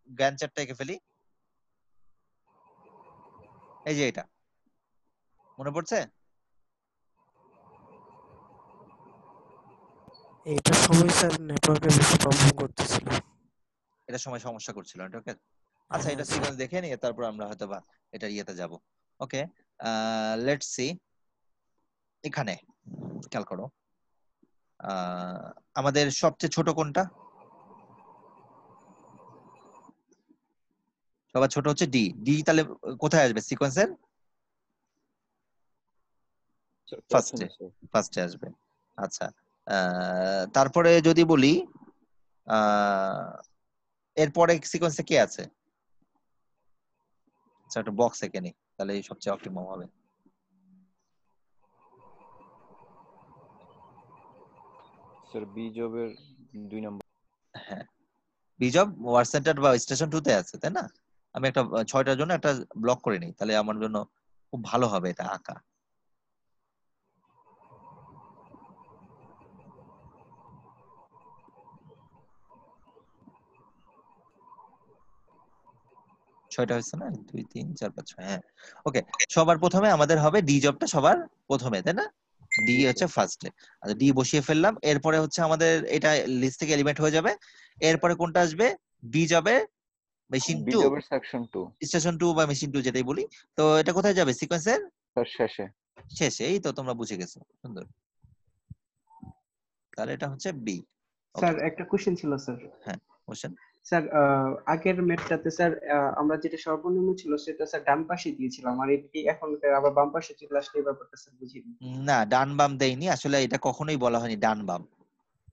গ্যান চার্টটা এঁকে ফেলি। এই যে এটা মনে পড়ছে? এইটার সময় স্যার নেটওয়ার্কের বেশি প্রবলেম করতেছিল। এটা সময় সমস্যা করছিল নেটওয়ার্কে। আচ্ছা, হ্যাঁ এটা স্যার। সিকোয়েন্স দেখে নিয়ে তারপর আমরা হয়তো বা এটা ইয়েতে যাব। ওকে, লেটস সি। এখানে খেয়াল করো, আমাদের সবচেয়ে ছোট কোনটা? সবার ছোট হচ্ছে ডি। ডি তাহলে কোথায় আসবে সিকোয়েন্সের? স্যার ফার্স্টে, প্রথমে স্যার। ফার্স্টে আসবে। আচ্ছা, তারপরে যদি বলি এরপরে সিকোয়েন্সে কে আছে? আচ্ছা, একটা বক্স এঁকে নি, তাহলে এই সবচেয়ে অপটিমাম হবে। স্যার বি জবের 2 নম্বর। হ্যাঁ, বিজব ওয়ার্ড সেন্টার বা স্টেশন 2 তে আছে, তাই না? আমি একটা 6টার জন্য একটা ব্লক করে নিই, তাহলে আমার জন্য খুব ভালো হবে এটা আঁকা। ছয়টা হয়েছে না? 2 3 4 5 6, হ্যাঁ। ওকে, সবার প্রথমে আমাদের হবে ডি জবটা সবার প্রথমে, তাই না? ডি জি হচ্ছে স্যার। ফার্স্টে। আচ্ছা, ডি বসিয়ে ফেললাম। এরপরে হচ্ছে আমাদের এটা লিস্ট থেকে এলিমেন্ট হয়ে যাবে। এরপরে কোনটা আসবে? বি জবে মেশিন বি 2, জবের সেকশন 2 স্টেশন 2 বা মেশিন 2 যেটাই বলি। তো এটা কোথায় যাবে সিকোয়েন্সের? স্যার শেষে। শেষে। এই তো তোমরা বুঝে গেছো, সুন্দর। তাহলে এটা হচ্ছে বি। ওকে, স্যার একটা কোশ্চেন ছিল স্যার। হ্যাঁ কোশ্চেন। স্যার আগের ম্যাথটাতে স্যার আমরা যেটা সর্বনিম্ন ছিল সেটা স্যার ডান পাশে দিয়েছিলাম, আর এটি এখন আবার বাম পাশে চলে আসলে এই ব্যাপারটা স্যার বুঝিনি। না, ডান বাম দেয়নি আসলে, এটা কখনোই বলা হয়নি ডান বাম,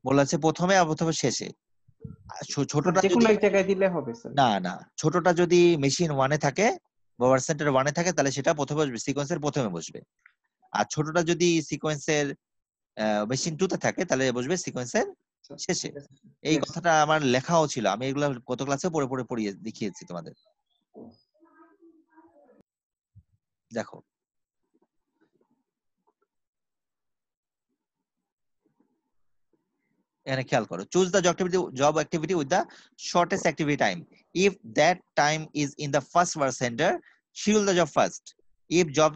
বলা হচ্ছে প্রথমে অথবা শেষে। স্যার ছোটটা যে কোনো যদি, এক জায়গায় দিলে হবে স্যার? না না, ছোটটা যদি মেশিন 1 এ থাকে বা ওয়ার্ড সেন্টার 1 এ থাকে তাহলে সেটা প্রথমে বসবে, সিকোয়েন্সের প্রথমে বসবে। আর ছোটটা যদি সিকোয়েন্সের মেশিন 2 তে থাকে তাহলে বসবে সিকোয়েন্সের স্যার শেষে। ঠিক আছে এই নেক্সট। কথাটা আমার লেখাও ছিল, আমি এগুলো গত ক্লাসে পড়ে পড়ে পড়িয়ে দেখিয়েছি তোমাদের। দেখো, এখানে খেয়াল করো, choose the job activity with the shortest activity time. If that time is in the first work centre, schedule the job first. If job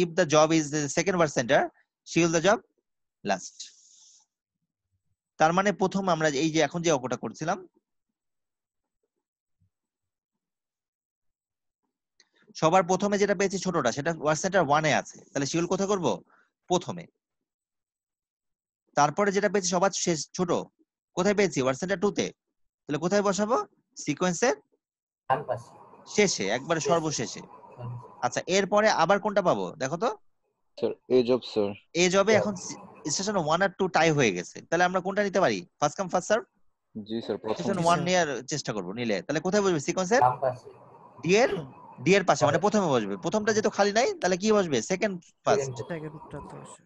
if the job is the second word center, schedule the job last. তার মানে প্রথম আমরা এই যে এখন যে অঙ্কটা করছিলাম, সবার প্রথমে যেটা পেয়েছি ছোটটা, সেটা ওয়ার্ড সেন্টার 1 এ আছে, তাহলে শিডিউল কোথায় করব? প্রথমে। তারপরে যেটা পেয়েছি সবার শেষ ছোট, কোথায় পেয়েছি? ওয়ার্ড সেন্টার 2 তে, তাহলে কোথায় বসাবো? সিকোয়েন্সের ডান পাশে শেষে, একবারে সর্বশেষে। আচ্ছা, এরপরে আবার কোনটা পাবো দেখো তো? Sir A job sir. এই জবে এখন স্টেশন 1 আর 2 টাই হয়ে গেছে, তাহলে আমরা কোনটা নিতে পারি? First come first serve. জি স্যার প্রথম। Station G 1 sir. নেওয়ার চেষ্টা করব, নিলে তাহলে কোথায় বসবে সিকোয়েন্সের? বাম পাশে ডি এর, ডি এর পাশে, মানে প্রথমে বসবে। প্রথমটা যেহেতু খালি নাই তাহলে কি বসবে? Second first. সেকেন্ডটাতে আসে।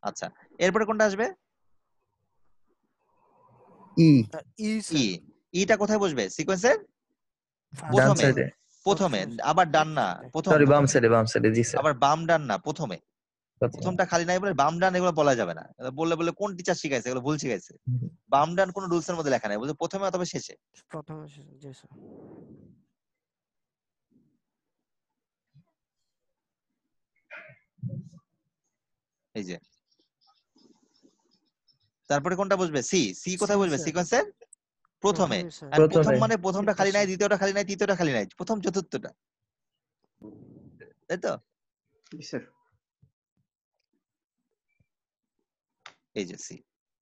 আচ্ছা, এরপরে কোনটা আসবে? ই স্যার ই ই। স্যার ইটা কোথায় বসবে সিকোয়েন্সের? ডান প্রথমে। সাইডে, প্রথমে, আবার ডান না, প্রথম সরি বাম প্রথমে। সাইডে, বাম সাইডে জি স্যার। আবার বাম ডান না, প্রথমে। প্রথমটা খালি নাই বলে বাম ডান এগুলো বলা যাবে না, বললে বলে কোন টিচার শিখাইছে, এগুলো ভুল শিখাইছে। বাম ডান কোনো রুলস এর মধ্যে লেখা নাই, বলছে প্রথমে অথবা শেষে। প্রথমে জি স্যার। এই যে, তারপরে কোনটা বসবে? সি। সি কোথায় সি বসবে স্যার। সিকোয়েন্সের? প্রথমে। প্রথমে স্যার। আর প্রথম প্রথমে। মানে প্রথমটা এর খালি নাই, পাশে। দ্বিতীয়টা খালি নাই, তৃতীয়টা খালি নাই, প্রথম চতুর্থটা, তাই তো? জি স্যার। এই যে সি।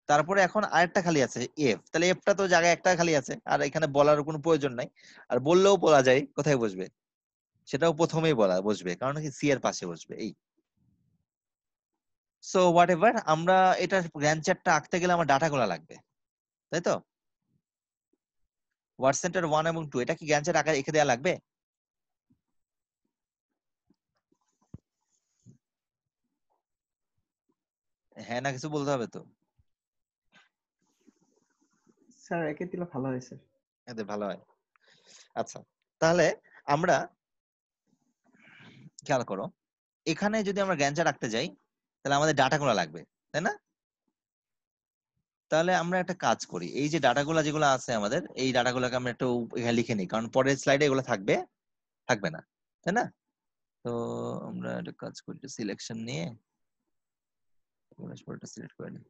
তারপরে এখন আরেকটা খালি আছে এফ, তাহলে এফটা তো জায়গায় একটা খালি আছে, আর এখানে বলার কোনো প্রয়োজন নাই, আর বললেও বলা যায় কোথায় বসবে, সেটাও প্রথমেই বসবে, কারণ কি সি এর পাশে বসবে। এই সো হোয়াট এভার, আমরা এটা গ্যান্ট চার্টটা আঁকতে গেলে আমার ডাটাগুলো লাগবে, তাই তো? ওয়ার্ড সেন্টার 1 এবং 2 এটা কি গ্যান্ট চার্ট আকারে এঁকে দেওয়া লাগবে? হ্যাঁ না কিছু বলতে হবে তো? স্যার একে দিলে ভালো হয় স্যার। এতে ভালো হয়। আচ্ছা, তাহলে আমরা খেয়াল করো, এখানে যদি আমরা গ্যান্ট চার্ট রাখতে যাই তাহলে আমাদের ডাটাগুলো লাগবে, তাই না? তাহলে আমরা একটা কাজ করি, এই যে ডাটাগুলো যেগুলো আছে আমাদের, এই ডাটাগুলোকে আমরা একটু এখানে লিখে নিই, কারণ পরের স্লাইডে এগুলো থাকবে না, তাই না? তো আমরা একটা কাজ করি, সিলেকশন নিয়ে সিলেক্ট করে নিই।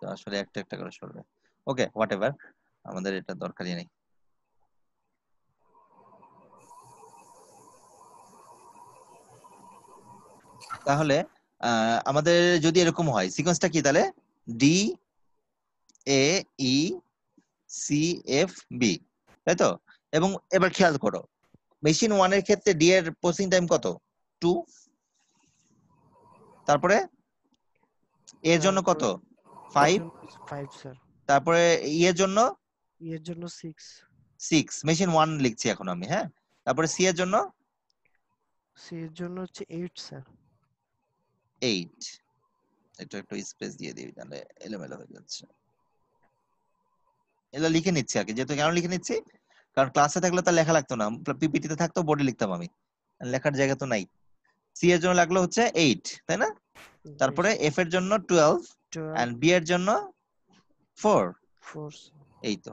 তো আসলে একটা একটা করে সরবে। ওকে হোয়াট এভার, আমাদের এটা দরকারই নেই। তাহলে আমাদের যদি এরকম হয়, সিকোয়েন্সটা কি তাহলে? D A E C F B, তাই তো? এবং এবার খেয়াল করো, মেশিন 1 এর ক্ষেত্রে ডি এর প্রসেসিং টাইম কত? 2। তারপরে এর জন্য কত? 5। 5 স্যার। তারপরে ই এর জন্য? এর জন্য 6। 6, মেশিন 1 লিখছি এখন আমি, হ্যাঁ। তারপরে সি এর জন্য? সি এর জন্য হচ্ছে 8 স্যার। 8। একটু স্পেস দিয়ে দিই, তাহলে এলোমেলো হয়ে যাচ্ছে। এগুলো লিখে নিচ্ছি আগে, যেহেতু কেন লিখে নিচ্ছি, কারণ ক্লাসে থাকলে তো লেখা লাগতো না, পিপিটিতে থাকতো, বোর্ডে লিখতাম আমি, লেখার জায়গা তো নাই। সি এর জন্য লাগলো হচ্ছে 8, তাই না? তারপরে এফ এর জন্য 12 এন্ড বি এর জন্য 4। এই তো,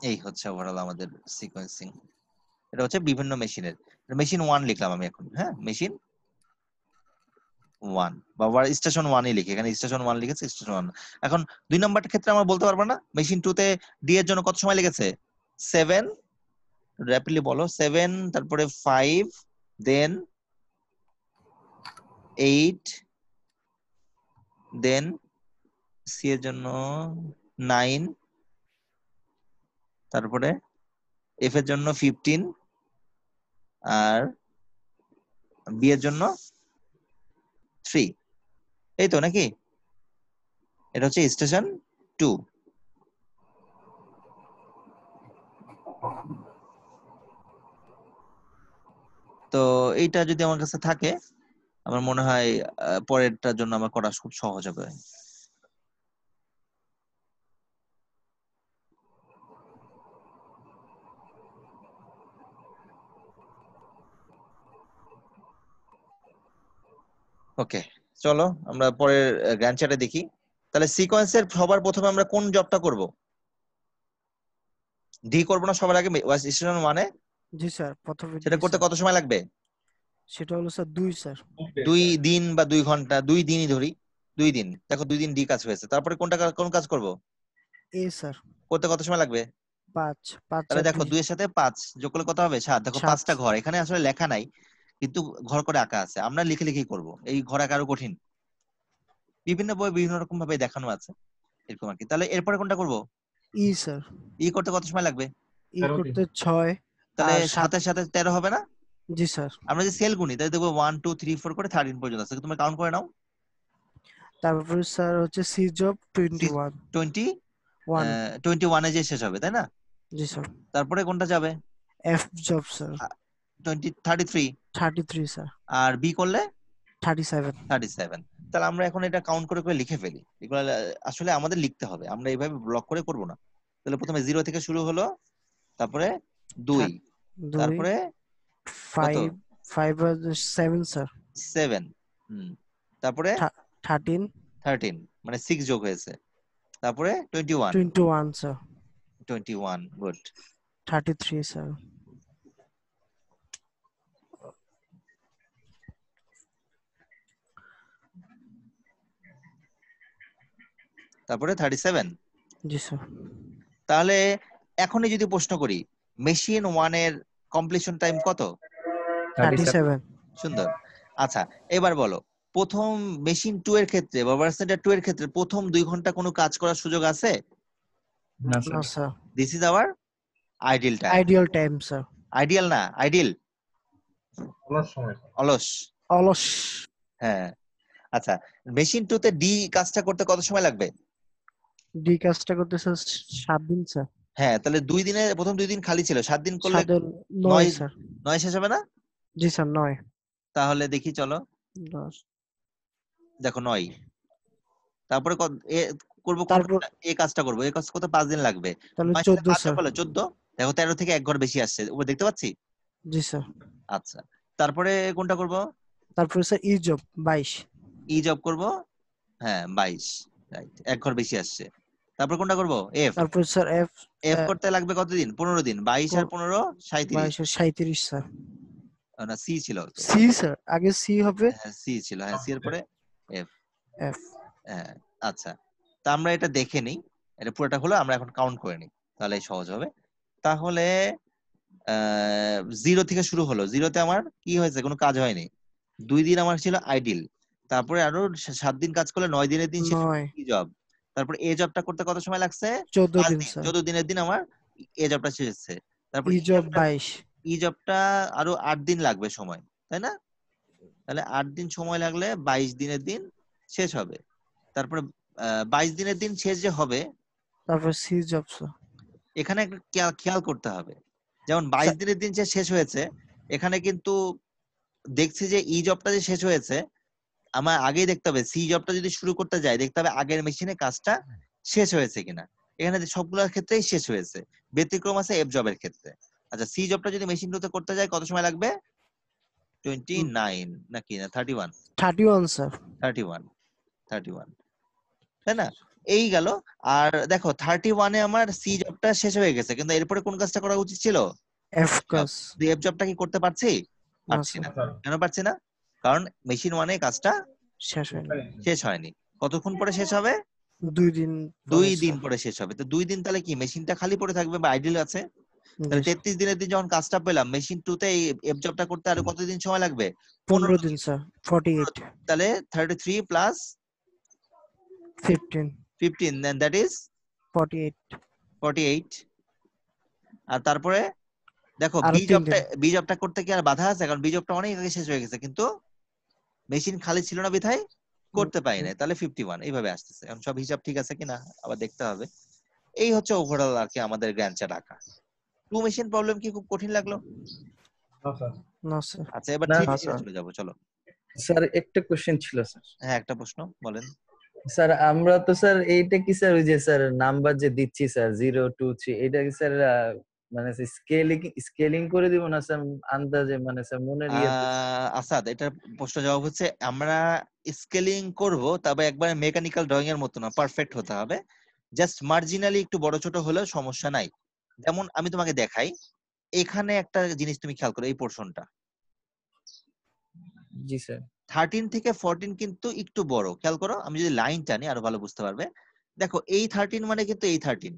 এই হচ্ছে ওভারঅল আমাদের সিকোয়েন্সিং। এটা হচ্ছে বিভিন্ন মেশিনের। মেশিন 1 লিখলাম আমি এখন, হ্যাঁ, মেশিন 1 বা স্টেশন 1 ই লিখি, এখানে স্টেশন 1 লিখেছে, স্টেশন 1। এখন 2 নাম্বারটার ক্ষেত্রে আমরা বলতে পারবো না মেশিন 2 তে ডি এর জন্য কত সময় লেগেছে? 7, র‍্যাপিডলি বলো, 7, তারপরে 5, দেন 8, দেন সি এর জন্য 9, তারপরে এফ এর জন্য 15, আর বি এর জন্য 3। এই তো নাকি? এটা হচ্ছে স্টেশন 2। তো এইটা যদি আমার কাছে থাকে, আমার মনে হয় পরেরটার জন্য আমার করা খুব সহজ হবে। ওকে, চলো আমরা পরের গ্র্যান্ড চ্যাটে দেখি। তাহলে সিকোয়েন্সের সবার প্রথমে আমরা কোন জবটা করব? ডি করব না সবার আগে স্টেশন 1 এ? জি স্যার, প্রথমে সেটা করতে কত সময় লাগবে? সেটা হলো স্যার 2 স্যার। 2 দিন বা 2 ঘন্টা, 2 দিনই ধরি, 2 দিন। দেখো 2 দিন ডি কাজ হয়েছে, তারপরে কোন কাজ করব? এ স্যার। করতে কত সময় লাগবে? 5 তাহলে আর দেখো 2 এর সাথে 5 যোগ করলে কত হবে? 7। দেখো 5টা ঘর, এখানে আসলে লেখা নাই কিন্তু ঘর করে আঁকা আছে, আমরা লিখে লিখেই করব। এই ঘর আঁকা আরো কঠিন, বিভিন্ন বই বিভিন্ন রকম ভাবে দেখানো আছে, এরকম আর কি। তাহলে এরপরে কোনটা করব? ই স্যার। ই করতে কত সময় লাগবে? ই করতে 6। তাহলে আর 7 এর সাথে 13 হবে না? জি স্যার। আমরা যে সেল গুনি তাহলে দেখবো 1 2 3 4 করে 13 পর্যন্ত আছে, তুমি কাউন্ট করে নাও। তারপরে স্যার হচ্ছে সি জব 21। 21 এ যে শেষ হবে, তাই না? জি স্যার। তারপরে কোনটা যাবে? F job sir 33। 33 স্যার। আর বি করলে 37। তাহলে আমরা এখন এটা কাউন্ট করে করে লিখে ফেলি। এগুলো আসলে আমাদের লিখতে হবে, আমরা এইভাবে ব্লক করে করব না। তাহলে প্রথমে 0 থেকে শুরু হলো, তারপরে 2, তারপরে 7 স্যার। 7, তারপরে 13 মানে 6 যোগ হয়েছে, তারপরে 21 21 স্যার। 21, গুড। 33 স্যার। তারপরে 37। জি স্যার। তাহলে এখনই যদি প্রশ্ন করি মেশিন 1 এর কমপ্লিশন টাইম কত? 37। সুন্দর। আচ্ছা এবার বলো প্রথম মেশিন 2 এর ক্ষেত্রে বা ভার্সেন্টার 2 এর ক্ষেত্রে প্রথম 2 ঘন্টা কোনো কাজ করার সুযোগ আছে? না না sir. Sir. This is our ideal time. Ideal time sir. Ideal না, আইডিয়াল, অলস সময় স্যার। অলস। অলস। হ্যাঁ। আচ্ছা মেশিন 2 তে ডি কাজটা করতে কত সময় লাগবে? ডি কাজটা করতে স্যার 7 দিন স্যার। হ্যাঁ তাহলে 2 দিনে প্রথম 2 দিন খালি ছিল, 7 দিন করলে 9 9 স্যার। 9 শেষ হবে না? জি স্যার 9। তাহলে দেখি চলো 10। দেখো 9। তারপরে করবো তারপর এই কাজটা করবো, এই কাজ করতে 5 দিন লাগবে। তাহলে 9 সাথে 14 5 যোগ স্যার। করলে 14। দেখো 13 থেকে 1 ঘর বেশি আসছে, উপরে দেখতে পাচ্ছি। জি স্যার। আচ্ছা তারপরে কোনটা করব? তারপরে স্যার ই জব 22। ই জব করব, হ্যাঁ 22, রাইট, 1 ঘর বেশি আসছে। তারপর কোনটা করব? এফ। তারপর স্যার এফ। এফ করতে লাগবে কতদিন? 15 দিন। 22 আর 15 37। 22 37 স্যার। না সি ছিল তো। সি স্যার, আগে সি হবে। হ্যাঁ সি ছিল, হ্যাঁ সি এর পরে এফ। এফ। হ্যাঁ আচ্ছা তা আমরা এটা দেখে নিই, এটা পুরোটা হলো, আমরা এখন কাউন্ট করে নিই তাহলে সহজ হবে। তাহলে 0 থেকে শুরু হলো, 0-তে আমার কি হয়েছে? কোনো কাজ হয়নি। 2 দিন আমার ছিল আইডিল, তারপরে আরো 7 দিন কাজ করলে 9 দিনের দিন শেষ 9। ই জব। তারপর এ জবটা করতে কত সময় লাগছে? 14 5 দিন দিন। স্যার। 14 দিনের দিন আমার এ জবটা শেষ হচ্ছে। তারপর ই জব 22। ই জবটা আরো 8 দিন লাগবে সময়, তাই না? তাহলে 8 দিন সময় লাগলে 22 দিনের দিন শেষ হবে। তারপরে 22 দিনের দিন শেষ যে হবে, তারপর সি জব স্যার। এখানে একটা খেয়াল করতে হবে। যেমন 22 দিনের দিন যে শেষ হয়েছে, এখানে কিন্তু দেখছি যে ই জবটা যে শেষ হয়েছে, আমার আগেই দেখতে হবে সি জবটা যদি শুরু করতে যাই দেখতে হবে আগের মেশিনে কাজটা শেষ হয়েছে কিনা। এখানে সবগুলোর ক্ষেত্রেই শেষ হয়েছে, ব্যতিক্রম আছে এফ জবের ক্ষেত্রে। আচ্ছা সি জবটা যদি মেশিন টুতে করতে যাই কত সময় লাগবে? 29 নাকি না 31? 31 স্যার। 31 তাই না? এই গেল। আর দেখো 31-এ আমার সি জবটা শেষ হয়ে গেছে, কিন্তু এরপরে কোন কাজটা করা উচিত ছিল? এফ কাজ। এফ জবটা কি করতে পারছি? না পারছি না। স্যার, কেন পারছি না? কারণ মেশিন 1-এ কাজটা শেষ হয়নি। শেষ হয়নি। কতক্ষণ পরে শেষ হবে? 2 দিন 2 পরে দিন স্যার। পরে শেষ হবে। তো 2 দিন তাহলে কি মেশিনটা খালি পড়ে থাকবে বা আইডল আছে? তাহলে জি স্যার। 33 দিনের দিন যখন কাজটা পেলাম, মেশিন 2-তে এই এফ জবটা করতে আরো কতদিন সময় লাগবে? 15 দিন স্যার। 48। তাহলে 33 প্লাস 15। 15 then that is 48। 48। আর তারপরে দেখো আরো 3 দিন। বি জবটা করতে কি আর বাধা আছে? কারণ বি জবটা অনেক আগে শেষ হয়ে গেছে, কিন্তু মেশিন খালি ছিল না বিধায় করতে পারি নাই। তাহলে 51 এইভাবে আসতেছে। এখন সব হিসাব ঠিক আছে কিনা আবার দেখতে হবে। এই হচ্ছে ওভারঅল আর কি আমাদের গ্র্যান্ড চার্ট আঁকা। 2 মেশিন প্রবলেম কি খুব কঠিন লাগলো? না স্যার। না স্যার। আচ্ছা এবার না 3 মেশিনে স্যার। চলে যাবো, চলো। স্যার একটা কোশ্চেন ছিল স্যার। হ্যাঁ একটা প্রশ্ন বলেন। স্যার আমরা তো স্যার এইটা কি স্যার ওই যে স্যার নাম্বার যে দিচ্ছি স্যার 0 2 3 এটা কি স্যার মানে স্কেলিং করে দিব না স্যার আন্দাজে, মানে স্যার মনের ইয়েতে? আসাদ এটার প্রশ্ন জবাব হচ্ছে আমরা স্কেলিং করব, তবে একবারে মেকানিক্যাল ড্রয়িং এর মতো না, পারফেক্ট হতে হবে। জাস্ট মার্জিনালি একটু বড় ছোট হলেও সমস্যা নাই। যেমন আমি তোমাকে দেখাই, এখানে একটা জিনিস তুমি খেয়াল করো, এই পোরশনটা জি স্যার। 13 থেকে 14 কিন্তু একটু বড়, খেয়াল করো। আমি যদি লাইন টানি আরো ভালো বুঝতে পারবে। দেখো এই 13 মানে কিন্তু এই 13,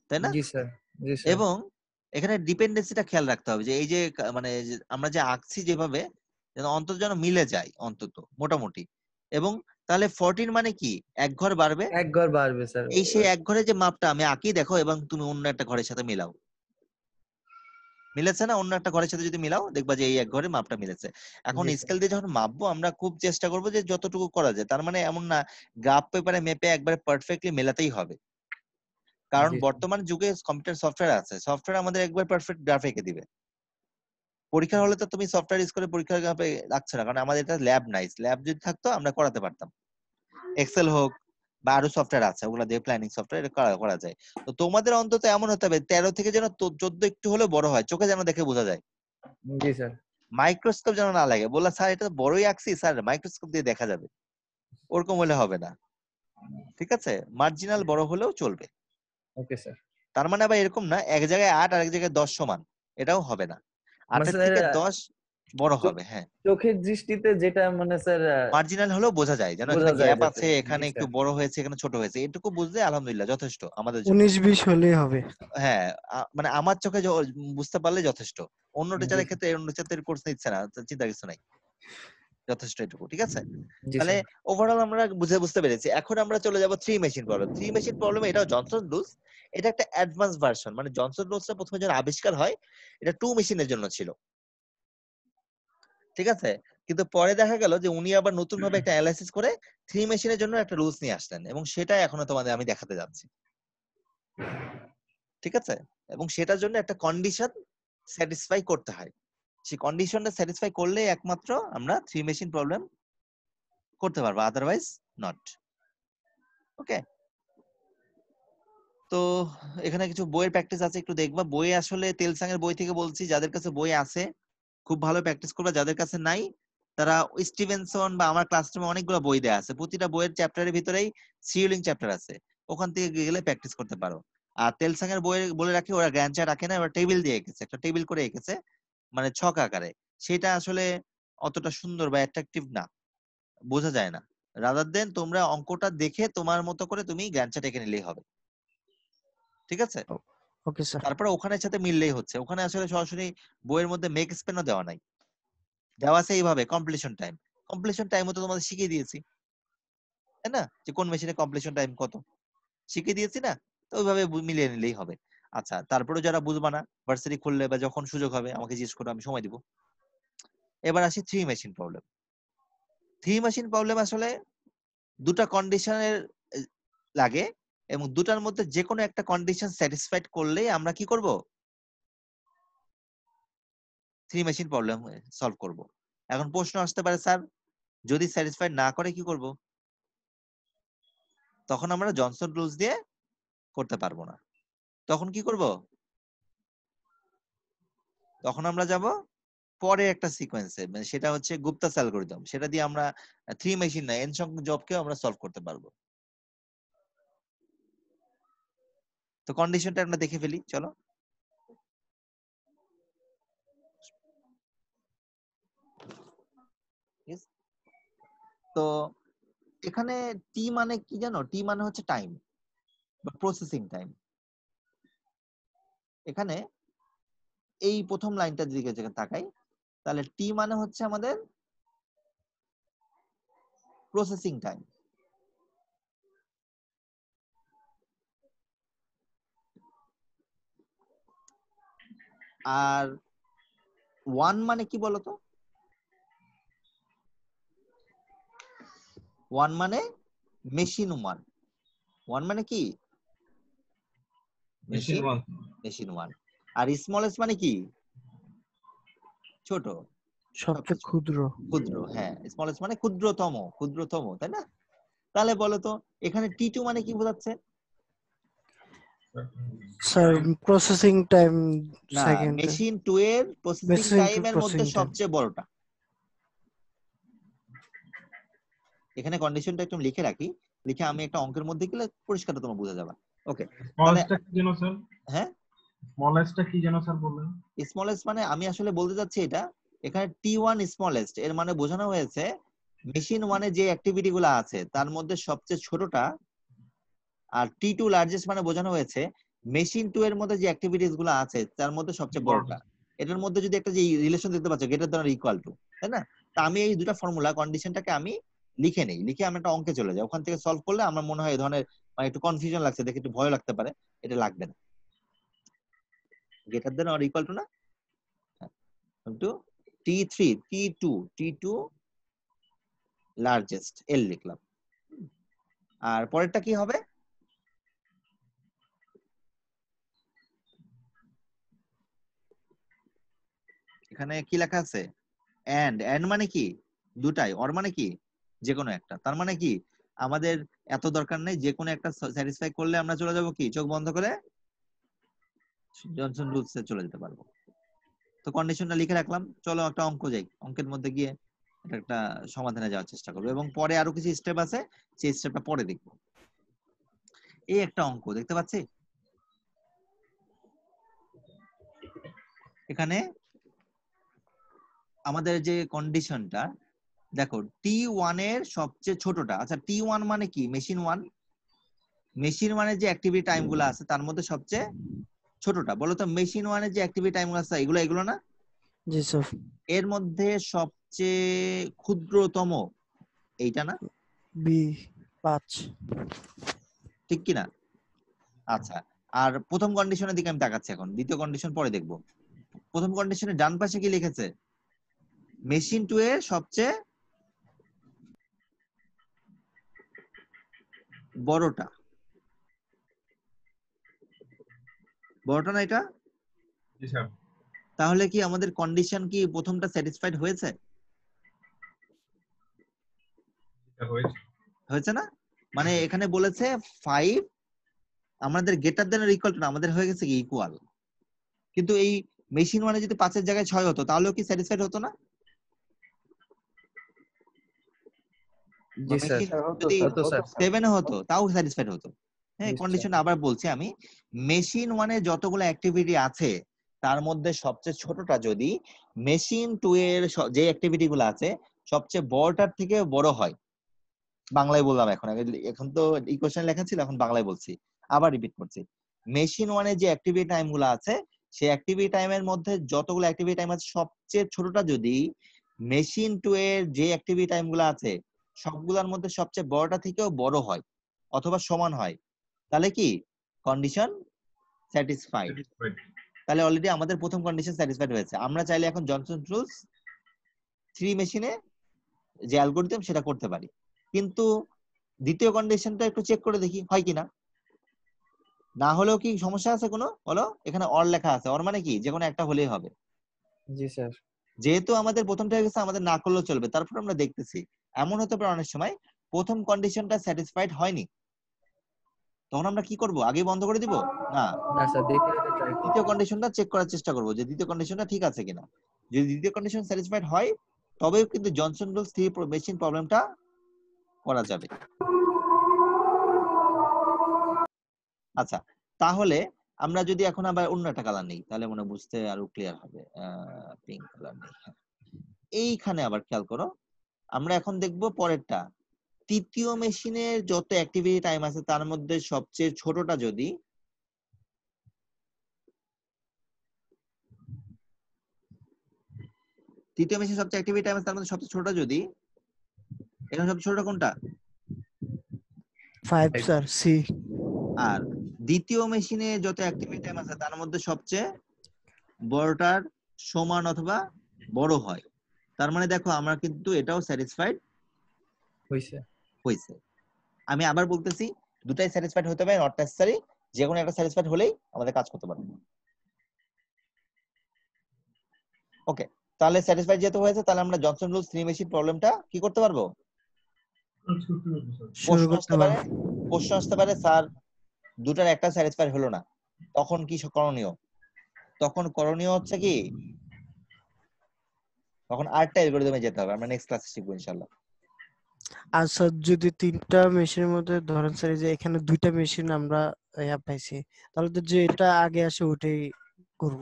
তাই না? জি স্যার। জি স্যার। এবং এখানে ডিপেন্ডেন্সিটা খেয়াল রাখতে হবে যে এই যে মানে আমরা যে আঁকছি যেভাবে যেন অন্তত যেন মিলে যায় অন্তত মোটামুটি। এবং তাহলে 14 মানে কি? 1 ঘর বাড়বে। এক ঘর বাড়বে স্যার। এই সেই 1 ঘরে যে মাপটা আমি আঁকি দেখো, এবং তুমি অন্য একটা ঘরের সাথে মিলাও, মিলেছে না? অন্য একটা ঘরের সাথে যদি মিলাও দেখবা যে এই 1 ঘরে মাপটা মিলেছে। এখন জি স্যার। স্কেল দিয়ে যখন মাপবো আমরা খুব চেষ্টা করবো যে যতটুকু করা যায়। তার মানে এমন না গ্রাফ পেপারে মেপে একবারে পারফেক্টলি মেলাতেই হবে, কারণ জি স্যার। বর্তমান যুগে কম্পিউটার সফটওয়্যার আছে, সফটওয়্যার আমাদের একবার পারফেক্ট গ্রাফ এঁকে দিবে। পরীক্ষার হলে তো তুমি সফটওয়্যার ইউজ করে পরীক্ষার গ্রাফে রাখছো না, কারণ আমাদের এটা ল্যাব নাই। ল্যাব যদি থাকতো আমরা করাতে পারতাম। এক্সেল হোক বা আরো সফটওয়্যার আছে, ওগুলা দিয়ে প্ল্যানিং সফটওয়্যার এটা করা যায়। তো তোমাদের অন্তত এমন হতে হবে 13 থেকে যেন 14 একটু হলেও বড় হয়, চোখে যেন দেখে বোঝা যায়। জি স্যার। মাইক্রোস্কোপ যেন না লাগে, বললা স্যার এটা তো বড়ই আঁকছি স্যার, মাইক্রোস্কোপ দিয়ে দেখা যাবে, ওরকম হলে হবে না। ঠিক আছে, মার্জিনাল বড় হলেও চলবে। Okay sir. তার মানে আবার এরকম না এক জায়গায় 8 আর এক জায়গায় 10 সমান, এটাও হবে না। 8-এর স্যার থেকে 10 বড় হবে, হ্যাঁ। চোখের দৃষ্টিতে যেটা মানে স্যার মার্জিনাল হলেও বোঝা যায়, যেন বোঝা এখানে যায় গ্যাপ যাতে আছে, জি এখানে একটু স্যার বড় হয়েছে, এখানে ছোট হয়েছে, এটুকু বুঝলে আলহামদুলিল্লাহ যথেষ্ট আমাদের জন্য। 19-20 হলেই হবে। হ্যাঁ, মানে আমার চোখে বুঝতে পারলে যথেষ্ট। অন্য জি টিচারের স্যার ক্ষেত্রে অন্য টিচার কোর্স নিচ্ছে না, তো চিন্তা কিছু নাই, যথেষ্ট এটুকু, ঠিক আছে? জি তাহলে স্যার ওভারঅল আমরা বুঝতে পেরেছি। এখন আমরা চলে যাব three machine problem. Three machine problem এটাও জনসন রুলস, এটা একটা অ্যাডভান্স ভার্সন। মানে জনসন রুলসটা প্রথমে যখন আবিষ্কার হয় এটা টু মেশিনের জন্য ছিল, ঠিক আছে? কিন্তু পরে দেখা গেল যে উনি আবার নতুন ভাবে একটা অ্যানালাইসিস করে থ্রি মেশিনের জন্য একটা রুলস নিয়ে আসলেন, এবং সেটাই এখনো তোমাদের আমি দেখাতে যাচ্ছি, ঠিক আছে? এবং সেটার জন্য একটা কন্ডিশন স্যাটিসফাই করতে হয়। সেই কন্ডিশনটা স্যাটিসফাই করলে একমাত্র আমরা থ্রি মেশিন প্রবলেম করতে পারবো, আদারওয়াইজ নট। ওকে, তো এখানে কিছু বইয়ের প্র্যাকটিস আছে, একটু দেখবা। বই আসলে তেলসাঙের বই থেকে বলছি, যাদের কাছে বই আছে খুব ভালো প্র্যাকটিস করবা, যাদের কাছে নাই তারা স্টিভেনসন বা আমার ক্লাসরুমে অনেকগুলো বই দেয়া আছে, প্রতিটা বইয়ের চ্যাপ্টারের ভিতরেই সিউলিং চ্যাপ্টার আছে, ওখান থেকে গেলে প্র্যাকটিস করতে পারো। আর তেলসাঙের বই বলে রাখি, ওরা গ্র্যান্ড চার্ট রাখে না, ওরা টেবিল দিয়ে এঁকেছে, একটা টেবিল করে এঁকেছে, মানে ছক আকারে। সেটা আসলে অতটা সুন্দর বা অ্যাট্রাকটিভ না, বোঝা যায় না। রাদার দেন তোমরা অঙ্কটা দেখে তোমার মতো করে তুমি গ্র্যান্ড চার্ট এঁকে নিলেই হবে, ঠিক আছে? Okay sir. তারপরে ওখানের সাথে মিললেই হচ্ছে। ওখানে আসলে সরাসরি বইয়ের মধ্যে মেক স্পেনও দেওয়া নাই, দেওয়া আছে এইভাবে কমপ্লিশন টাইম। কমপ্লিশন টাইমও তো তোমাদের শিখিয়ে দিয়েছি, তাই না? যে কোন মেশিনে কমপ্লিশন টাইম কত শিখিয়ে দিয়েছি না? তো ওইভাবে মিলিয়ে নিলেই হবে। আচ্ছা, তারপরে যারা বুঝবা না, ভার্সিটি খুললে বা যখন সুযোগ হবে আমাকে জিজ্ঞেস করো, আমি সময় দিব। এবার আসি three machine problem. Three machine problem আসলে দুটা কন্ডিশনের লাগে, এবং দুটার মধ্যে যে কোনো একটা কন্ডিশন স্যাটিসফাইড করলেই আমরা কি করব? থ্রি মেশিন প্রবলেম সলভ করব। এখন প্রশ্ন আসতে পারে, স্যার যদি স্যাটিসফাইড না করে কি করব? তখন আমরা জনসন রুলস দিয়ে করতে পারবো না। তখন কি করব? তখন আমরা যাব পরে একটা সিকোয়েন্সে, মানে সেটা হচ্ছে গুপ্তাস অ্যালগরিদম, সেটা দিয়ে আমরা থ্রি মেশিন না এন সংখ্যক জবকেও আমরা সলভ করতে পারবো। তো কন্ডিশনটা আমরা দেখে ফেলি, চলো। Yes? তো এখানে টি মানে কি জানো? টি মানে হচ্ছে টাইম বা প্রসেসিং টাইম। এখানে এই প্রথম লাইনটার দিকে যখন তাকাই, তাহলে টি মানে হচ্ছে আমাদের প্রসেসিং টাইম। আর ওয়ান মানে কি বলতো? ওয়ান মানে মেশিন ওয়ান। ওয়ান মানে কি? Machine one. Machine one. আর স্মলেস্ট মানে কি? ছোট, সবচেয়ে সবচেয়ে ছোট, ক্ষুদ্র। ক্ষুদ্র। হ্যাঁ, স্মলেস্ট মানে ক্ষুদ্রতম, ক্ষুদ্রতম, তাই না? তাহলে বলো তো এখানে টি টু মানে কি বোঝাচ্ছে? স্যার প্রসেসিং টাইম না, সেকেন্ড। মেশিন টু এর প্রসেসিং মেসেজিং টু টাইমের মধ্যে প্রসেসিং টাইম। সবচেয়ে বড়টা। এখানে কন্ডিশনটা একটু লিখে রাখি, লিখে আমি একটা অঙ্কের মধ্যে গেলে পরিষ্কার তোমার বোঝা যাবে। ওকে, তাহলে স্মলেস্টটা কি যেন স্যার? হ্যাঁ, স্মলেস্টটা কি যেন স্যার বললেন? স্মলেস্ট মানে আমি আসলে বলতে চাচ্ছি এটা, এখানে টি ওয়ান স্মলেস্ট এর মানে বোঝানো হয়েছে মেশিন ওয়ানে যে অ্যাক্টিভিটি গুলো আছে তার মধ্যে সবচেয়ে ছোটটা, আর টি টু লার্জেস্ট মানে বোঝানো হয়েছে মেশিন টু এর মধ্যে যে অ্যাক্টিভিটিস গুলো আছে তার মধ্যে সবচেয়ে বড়টা। এটার মধ্যে যদি একটা যে রিলেশন দেখতে পাচ্ছ, গ্রেটার দ্যান ইকুয়াল টু, তাই না? তা আমি এই দুটো ফর্মুলা কন্ডিশনটাকে আমি লিখে নেই, লিখে আমি একটা অঙ্কে চলে যাই, ওখান থেকে সলভ করলে আমার মনে হয় এই ধরনের মানে একটু কনফিউশন লাগছে দেখে একটু ভয় লাগতে পারে, এটা লাগবে না। Greater than or equal to না, টু টি টু লার্জেস্ট এল লিখলাম। আর পরেরটা কি হবে? এখানে কি লেখা আছে? এন্ড মানে কি? দুটাই। অর মানে কি? যে কোনো একটা। তার মানে কি আমাদের এত দরকার নেই, যে কোনো একটা স্যাটিসফাই করলে আমরা চলে যাব কি, চোখ বন্ধ করে জনসন রুলস এ চলে যেতে পারবো। তো কন্ডিশনটা লিখে রাখলাম, চলো একটা অঙ্ক যাই, অঙ্কের মধ্যে গিয়ে এটা একটা সমাধানে যাওয়ার চেষ্টা করবো, এবং পরে আরো কিছু স্টেপ আছে, সেই স্টেপটা পরে দেখবো। এই একটা অঙ্ক দেখতে পাচ্ছি, এখানে আমাদের যে কন্ডিশনটা দেখো T1 এর সবচেয়ে ছোটটা, আচ্ছা T1 মানে কি? মেশিন 1, মেশিন 1 এর যে অ্যাক্টিভিটি টাইম গুলো আছে তার মধ্যে সবচেয়ে ছোটটা। বলো তো মেশিন 1 এর যে অ্যাক্টিভিটি টাইম গুলো আছে এগুলো না? জি স্যার। এর মধ্যে সবচেয়ে ক্ষুদ্রতম এইটা না? বি 5। ঠিক কি না? আচ্ছা, আর প্রথম কন্ডিশনের দিকে আমি তাকাচ্ছি এখন, দ্বিতীয় কন্ডিশন পরে দেখবো। প্রথম কন্ডিশনে ডান পাশে কি লিখেছে? মেশিন 2 এর সবচেয়ে বড়টা, বড়টা না এটা? জি স্যার। তাহলে কি আমাদের কন্ডিশন কি প্রথমটা স্যাটিসফাইড হয়েছে? হয়েছে না? মানে এখানে বলেছে 5 আমাদের greater than or equal to না, আমাদের হয়ে গেছে কি ইকুয়াল। কিন্তু এই মেশিন 1 এ যদি 5 এর জায়গায় 6 হতো তাহলেও কি স্যাটিসফাইড হতো না? জি স্যার, মেশিন হতো যদি হতো স্যার। 7 এ হতো তাও স্যাটিসফাইড হতো। হ্যাঁ, নিশ্চয়। কন্ডিশন আবার বলছি আমি, মেশিন 1 এ যতগুলো অ্যাক্টিভিটি আছে তার মধ্যে সবচেয়ে ছোটটা যদি মেশিন 2 এর যে অ্যাক্টিভিটি গুলো আছে সবচেয়ে বড়টার থেকে বড় হয়, বাংলায় বললাম এখন, এখন তো ইকুয়েশন লেখা ছিল, এখন বাংলায় বলছি, আবার রিপিট করছি। মেশিন 1 এর যে অ্যাক্টিভিটি টাইম গুলো আছে সেই অ্যাক্টিভিটি টাইমের মধ্যে যতগুলো অ্যাক্টিভিটি টাইম আছে সবচেয়ে ছোটটা যদি মেশিন 2 এর যে অ্যাক্টিভিটি টাইম গুলো আছে সবগুলোর মধ্যে সবচেয়ে বড়টা থেকেও বড় হয় অথবা সমান হয়, তাহলে কি কন্ডিশন স্যাটিসফাইড। তাহলে অলরেডি আমাদের প্রথম কন্ডিশন স্যাটিসফাইড হয়েছে। আমরা চাইলে এখন জনসন রুলস 3 মেশিনে যে অ্যালগরিদম সেটা করতে পারি, কিন্তু দ্বিতীয় কন্ডিশনটা একটু চেক করে দেখি হয় কিনা। না হলেও কি সমস্যা আছে কোনো? বলো, এখানে অর লেখা আছে, অর মানে কি যে কোনো একটা হলেই হবে। জি স্যার। যেহেতু আমাদের প্রথমটা হয়ে গেছে আমাদের না করলেও চলবে, তারপর আমরা দেখতেছি। এমন হতে পারে অনেক সময় প্রথম কন্ডিশনটা স্যাটিসফাইড হয়নি, তখন আমরা কি করব? আগে বন্ধ করে দিব না, না স্যার, দ্বিতীয়টা ট্রাই করব। দ্বিতীয় কন্ডিশনটা চেক করার চেষ্টা করব যে দ্বিতীয় কন্ডিশনটা ঠিক আছে কিনা। যদি দ্বিতীয় কন্ডিশন স্যাটিসফাইড হয় তবেও কিন্তু জনসন রুলস 3 মেশিন প্রবলেমটা করা যাবে। আচ্ছা, তাহলে আমরা যদি এখন আবার অন্য একটা কালার নেই তাহলে মনে হয় বুঝতে আরো ক্লিয়ার হবে। পিঙ্ক কালার নেই, হ্যাঁ। এইখানে আবার খেয়াল করো, আমরা এখন দেখব পরেরটা। তৃতীয় মেশিনের যত অ্যাক্টিভিটি টাইম আছে তার মধ্যে সবচেয়ে ছোটটা যদি তৃতীয় মেশিন সবচেয়ে অ্যাক্টিভিটি টাইম আছে তার মধ্যে সবচেয়ে ছোটটা যদি, এখানে সবচেয়ে ছোটটা কোনটা? 5 স্যার, সি। আর দ্বিতীয় মেশিনে যত অ্যাক্টিভিটি টাইম আছে তার মধ্যে সবচেয়ে বড়টার সমান অথবা বড় হয়। তার মানে দেখো আমরা কিন্তু এটাও স্যাটিসফাইড হইছে। হয়েছে। আমি আবার বলতেছি, দুটাই স্যাটিসফাইড হতে হবে, নট নেসেসারি যে কোনো একটা স্যাটিসফাইড হলেই আমাদের কাজ করতে পারবে। ওকে, তাহলে স্যাটিসফাইড যেহেতু হয়েছে তাহলে আমরা জনসন রুলস 3 মেশিন প্রবলেমটা কি করতে পারবো? শুরু প্রশ্ন করতে আসতে পারে, পারবো। প্রশ্ন আসতে পারে স্যার দুটার একটা স্যাটিসফাইড হলো না, তখন কি করণীয়? তখন করণীয় হচ্ছে কি, তখন আরেকটা অ্যালগরিদমে যেতে হবে, আমরা নেক্সট ক্লাসে শিখবো ইনশাআল্লাহ। আর স্যার যদি 3টা মেশিনের মধ্যে ধরেন স্যার এই যে এখানে 2টা মেশিন আমরা পাইছি, তাহলে তো যেটা আগে আসে ওটাই করব।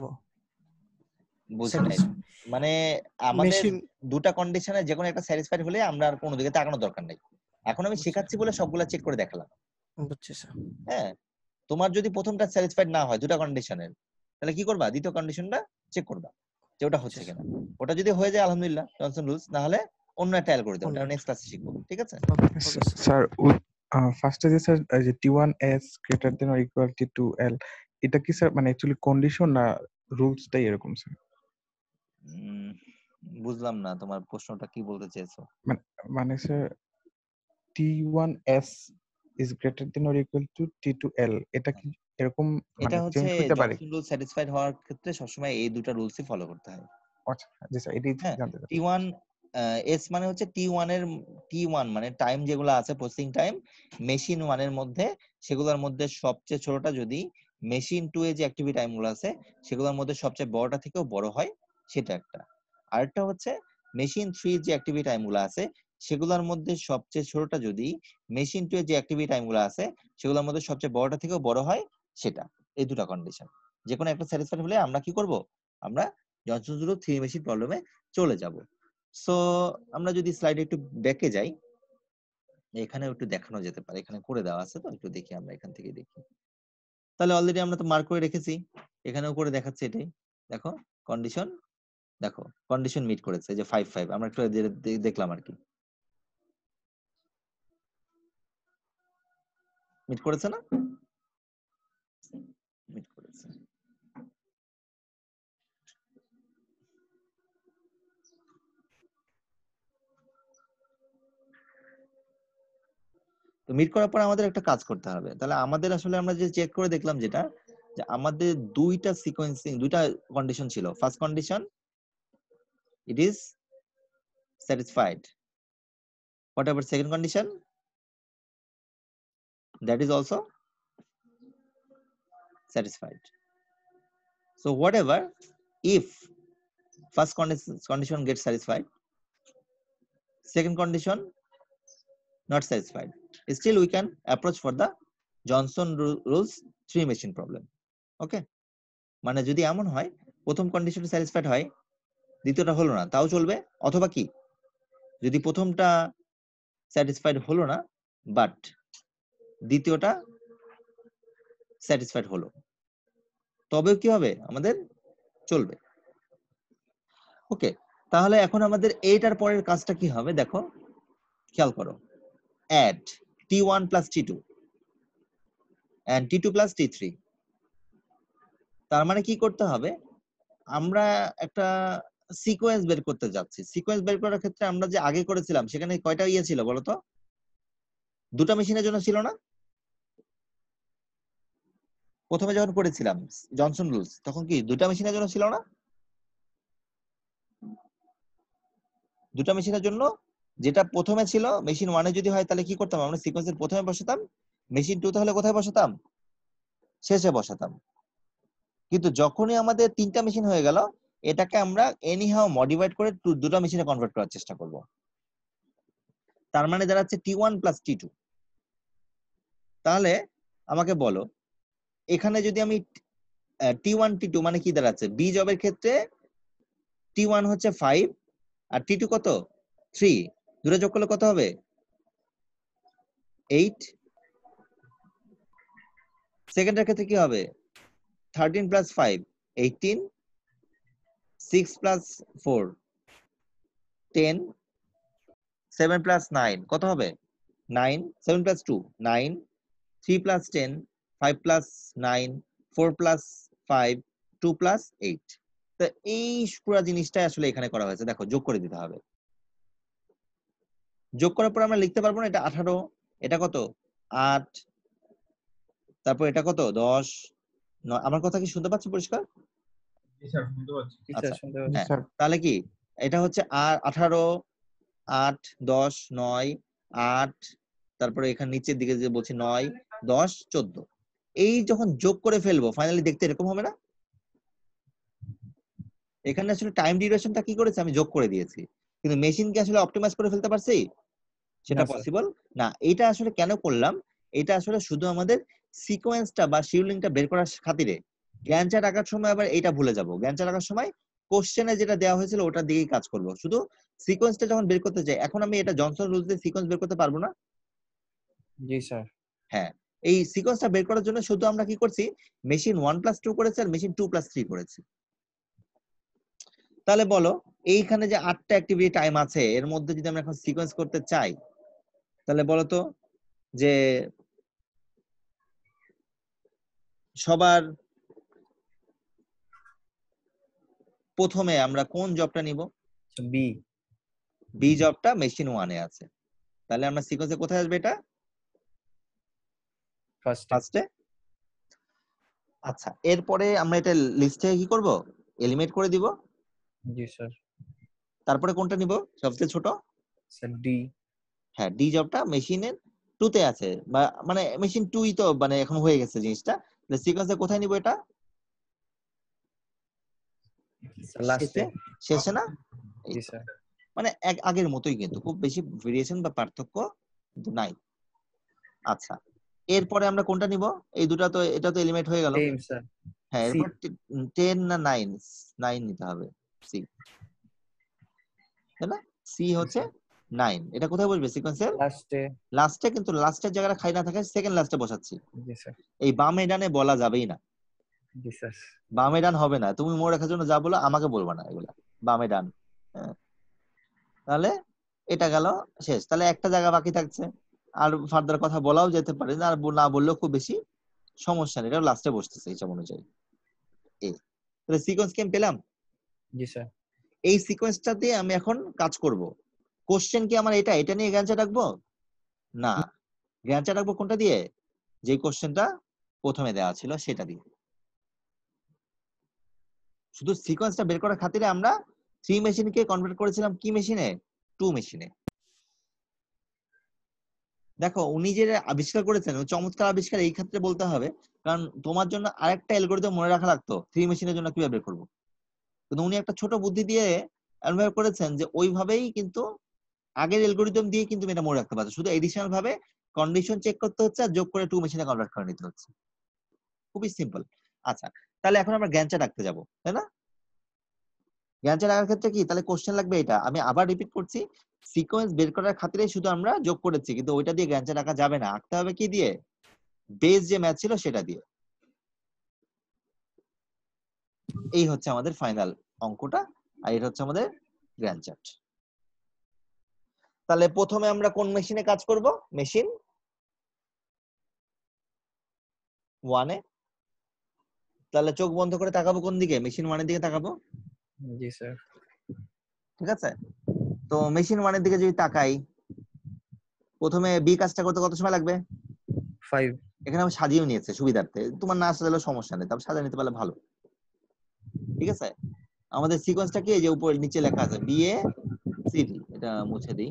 বুঝি নাই, মানে আমাদের মেশিন দুটা কন্ডিশনে যে কোনো একটা স্যাটিসফাইড হলে আমরা আর কোনো দিকে তাকানোর দরকার নেই। এখন আমি শেখাচ্ছি বলে সবগুলা চেক করে দেখালাম। বুঝছি স্যার। হ্যাঁ, তোমার যদি প্রথমটা স্যাটিসফাইড না হয় দুটা কন্ডিশনের, তাহলে কি করবা? দ্বিতীয় কন্ডিশনটা চেক করবা যে ওটা হচ্ছে কিনা। ওটা যদি হয়ে যায় আলহামদুলিল্লাহ জনসন রুলস, না হলে অন্য একটা অ্যালগরিদম, এটা নেক্সট ক্লাসে শিখবো, ঠিক আছে? Okay sir. স্যার ফার্স্টে যে স্যার যে T1s greater than or equal to L, এটা কি স্যার মানে অ্যাকচুয়ালি কন্ডিশন না রুলসটাই এরকম স্যার? বুঝলাম না তোমার প্রশ্নটা কি বলতে চেয়েছো। মানে sir T1s is greater than or equal to T2L, এটা কি এরকম এটা মানে হচ্ছে চেঞ্জ হতে পারে? জনসন রুলস স্যাটিসফাইড হওয়ার ক্ষেত্রে সবসময় এই দুটো রুলসই ফলো করতে হয়। আচ্ছা জি স্যার, এটাই হ্যাঁ, জানতে চাচ্ছি। T1 এস মানে হচ্ছে T1 মানে টাইম যেগুলো আছে প্রসেসিং টাইম মেশিন 1 এর মধ্যে, সেগুলোর মধ্যে সবচেয়ে ছোটটা যদি মেশিন 2 এ যে অ্যাক্টিভিটি টাইম গুলো আছে সেগুলোর মধ্যে সবচেয়ে বড়টা থেকেও বড় হয়, সেটা একটা। আরেকটা হচ্ছে মেশিন 3 যে অ্যাক্টিভিটি টাইম গুলো আছে সেগুলোর মধ্যে সবচেয়ে ছোটটা যদি মেশিন 2 এর যে অ্যাক্টিভিটি টাইম গুলো আছে সেগুলোর মধ্যে সবচেয়ে বড়টা থেকেও বড় হয়, সেটা। এই দুটো কন্ডিশন যে কোনো একটা স্যাটিসফাইড হলে আমরা কি করব? আমরা জনসন রুল 3 মেশিন প্রবলেমে চলে যাব। সো আমরা যদি স্লাইডে একটু ব্যাকে যাই, এখানে একটু দেখানো যেতে পারে, এখানে করে দেওয়া আছে, তো একটু দেখি আমরা এখান থেকে দেখি। তাহলে অলরেডি আমরা তো মার্ক করে রেখেছি, এখানেও করে দেখাচ্ছে এটাই। দেখো কন্ডিশন, দেখো কন্ডিশন মিট করেছে, যে 5 আমরা একটু দেখলাম আর কি, মিট করেছে না? মিট করেছে। তো মিট করার পর আমাদের একটা কাজ করতে হবে। তাহলে আমাদের আসলে আমরা যে চেক করে দেখলাম যেটা, যে আমাদের দুইটা সিকোয়েন্সিং, দুইটা কন্ডিশন ছিল। First condition, it is satisfied. Whatever second condition, that is also satisfied. So whatever, if first condition gets satisfied, second condition not satisfied, still we can approach for the Johnson rules 3 machine problem. Okay, মানে যদি এমন হয় প্রথম condition satisfied হয়, দ্বিতীয়টা হলো না, তাও চলবে। অথবা কি, যদি প্রথমটা স্যাটিসফাইড হলো না বাট দ্বিতীয়টা স্যাটিসফাইড হলো, তবেও কি হবে, আমাদের চলবে। ওকে, তাহলে এখন আমাদের এইটার পরের কাজটা কি হবে দেখো, খেয়াল করো। add t1 plus t2 and t2 plus t3। তার মানে কি করতে হবে, আমরা একটা সিকোয়েন্স বের করতে যাচ্ছি। সিকোয়েন্স বের করার ক্ষেত্রে আমরা যে আগে করেছিলাম সেখানে কয়টা ইয়ে ছিল বলতো? দুটো মেশিনের জন্য ছিল না? প্রথমে যখন করেছিলাম জনসন রুলস, তখন কি দুটা মেশিনের জন্য ছিল না? দুটা মেশিনের জন্য, যেটা প্রথমে ছিল মেশিন 1 এ যদি হয় তাহলে কি করতাম, আমরা সিকোয়েন্সের প্রথমে বসাতাম, মেশিন 2 তে হলে কোথায় বসাতাম, শেষে বসাতাম। কিন্তু যখনই আমাদের তিনটা মেশিন হয়ে গেল, এটাকে আমরা এনিহাউ মডিফাইড করে দুটো মেশিনে কনভার্ট করার চেষ্টা করব। তার মানে দাঁড়াচ্ছে t1 plus t2। তাহলে আমাকে বলো, এখানে যদি আমি t1 t2 মানে কি দাঁড়াচ্ছে, বি জবের ক্ষেত্রে t1 হচ্ছে 5 আর t2 কত 3, দুটো যোগ করলে কত হবে 8। সেকেন্ডের ক্ষেত্রে কি হবে 13 plus 5 18, 6 plus 4 10, 7 plus 9 কত হবে 9, 7 plus 2 9, 3 plus 10, 5 plus 9, 4 plus 5, 2 plus 8। তো এই পুরো জিনিসটা আসলে এখানে করা হয়েছে, দেখো যোগ করে দিতে হবে। যোগ করার পর আমরা লিখতে পারবো না, এটা 18, এটা কত 8, তারপর এটা কত 10, আমার কথা কি শুনতে পাচ্ছ পরিষ্কার? জি স্যার, শুনতে পাচ্ছি। আচ্ছা, শুনতে জি হ্যাঁ, স্যার। তাহলে কি এটা হচ্ছে 18, 8, 10, 9, 8, তারপরে এখানে নিচের দিকে যে বলছি 9, 10, 14। এই যখন যোগ করে ফেলবো ফাইনালি দেখতে এরকম হবে না? এখানে আসলে টাইম ডিউরেশনটা কি করেছে, আমি যোগ করে দিয়েছি, কিন্তু মেশিনকে আসলে অপটিমাইজ করে ফেলতে পারছি সেটা না, স্যার। পসিবল না। এটা আসলে কেন করলাম, এটা আসলে শুধু আমাদের সিকোয়েন্সটা বা শিডিউলিংটা বের করার খাতিরে। জ্ঞান চার্ট আঁকার সময় আবার এটা ভুলে যাব, জ্ঞান চার্ট আঁকার সময় কোশ্চেনে যেটা দেওয়া হয়েছিল ওটার দিকেই কাজ করব, শুধু সিকোয়েন্সটা যখন বের করতে যাই। এখন আমি এটা জনসন রুলস দিয়ে সিকোয়েন্স বের করতে পারবো না? জি স্যার। হ্যাঁ, এই সিকোয়েন্সটা বের করার জন্য শুধু আমরা কি করছি, মেশিন 1 plus 2 করেছি আর মেশিন 2 plus 3 করেছি। তাহলে বলো, এইখানে যে 8টা অ্যাক্টিভিটি টাইম আছে এর মধ্যে যদি আমরা এখন সিকোয়েন্স করতে চাই, তাহলে বলো তো যে সবার প্রথমে আমরা কোন জবটা নিব? বি। বি জবটা মেশিন 1 এ আছে, তাহলে আমরা সিকোয়েন্সে কোথায় আসবে এটা ফার্স্টে। আচ্ছা, এরপরে আমরা এটা লিস্টে কি করব, এলিমিনেট করে দিব। জি স্যার। তারপরে কোনটা নিব সবচেয়ে ছোট? Sir D. হ্যাঁ, ডি জবটা মেশিনের 2 তে আছে, বা মানে মেশিন 2 ই তো মানে এখন হয়ে গেছে জিনিসটা। তাহলে সিকোয়েন্সে কোথায় নিব এটা? লাস্টে। শেষে না? এই জি তো। স্যার। মানে আগের মতোই, কিন্তু খুব বেশি ভেরিয়েশন বা পার্থক্য কিন্তু নাই। আচ্ছা, এরপরে আমরা কোনটা নিব? এই দুটা তো, এটা তো এলিমিনেট হয়ে গেল। Same sir. হ্যাঁ, সি এরপর 10 না 9, 9 নিতে হবে। সি, তাই না? সি হচ্ছে 9। এটা কোথায় বসবে সিকোয়েন্সের? লাস্টে। লাস্টে, কিন্তু লাস্টের জায়গাটা খালি না থাকে, সেকেন্ড লাস্টে বসাচ্ছি। জি স্যার। এই বামে ডানে বলা যাবেই না, জি স্যার। বামে ডান হবে না। তুমি মনে রাখার জন্য যা বলো আমাকে বলবা না এগুলা, বামে ডান। হ্যাঁ, তাহলে এটা গেল শেষ। তাহলে একটা জায়গা বাকি থাকছে, আর ফার্দার কথা বলাও যেতে পারে, আর না বললেও খুব বেশি সমস্যা নেই, এটা লাস্টে বসতেছে হিসাব অনুযায়ী। তাহলে সিকোয়েন্স কি আমি পেলাম? জি স্যার। এই সিকোয়েন্সটা দিয়ে আমি এখন কাজ করব। কোশ্চেন কি আমার এটা নিয়ে জ্ঞানচা রাখবো? না, জ্ঞানচা রাখবো কোনটা দিয়ে? যে কোশ্চেনটা প্রথমে দেওয়া ছিল সেটা দিয়ে। শুধু সিকোয়েন্সটা বের করার খাতিরে আমরা 3 মেশিনকে কনভার্ট করেছিলাম কি মেশিনে? 2 মেশিনে। দেখো, উনি যে আবিষ্কার করেছেন ওই চমৎকার আবিষ্কার এই ক্ষেত্রে বলতে হবে, কারণ তোমার জন্য আরেকটা অ্যালগরিদম মনে রাখা লাগতো 3 মেশিনের জন্য কিভাবে বের করবো। কিন্তু উনি একটা ছোট বুদ্ধি দিয়ে এমন ভাবে করেছেন যে ওইভাবেই কিন্তু আগের অ্যালগরিদম দিয়ে কিন্তু এটা মনে রাখতে পারছো, শুধু এডিশনাল ভাবে কন্ডিশন চেক করতে হচ্ছে আর যোগ করে 2 মেশিনে কনভার্ট করে নিতে হচ্ছে। খুবই সিম্পল। আচ্ছা, তাহলে এখন আমরা জ্ঞানচা রাখতে যাব, তাই না? জ্ঞানচা রাখার ক্ষেত্রে কি তাহলে কোশ্চেন লাগবে? এটা আমি আবার রিপিট করছি, সিকোয়েন্স বের করার খাতিরে শুধু আমরা যোগ করেছি, কিন্তু ওইটা দিয়ে জ্ঞানচা রাখা যাবে না, আঁকতে হবে কি দিয়ে? বেস যে ম্যাথ ছিল সেটা দিয়ে। এই হচ্ছে আমাদের ফাইনাল অঙ্কটা, আর এটা হচ্ছে আমাদের গ্র্যান্ড চার্ট। তাহলে প্রথমে আমরা কোন মেশিনে কাজ করব? মেশিন 1 এ। তাহলে চোখ বন্ধ করে তাকাবো কোন দিকে? মেশিন 1 এর দিকে তাকাবো। জি স্যার। ঠিক আছে, তো মেশিন 1 এর দিকে যদি তাকাই, প্রথমে বি কাজটা করতে কত সময় লাগবে? 5। এখানে আমি সাজিয়ে নিয়েছি সুবিধার্থে, তোমার না সাজালেও সমস্যা নেই, তবে সাজিয়ে নিতে পারলে ভালো। ঠিক আছে, আমাদের সিকোয়েন্সটা কি? এই যে উপরে নিচে লেখা আছে বি এ সি ডি, এটা মুছে দিই।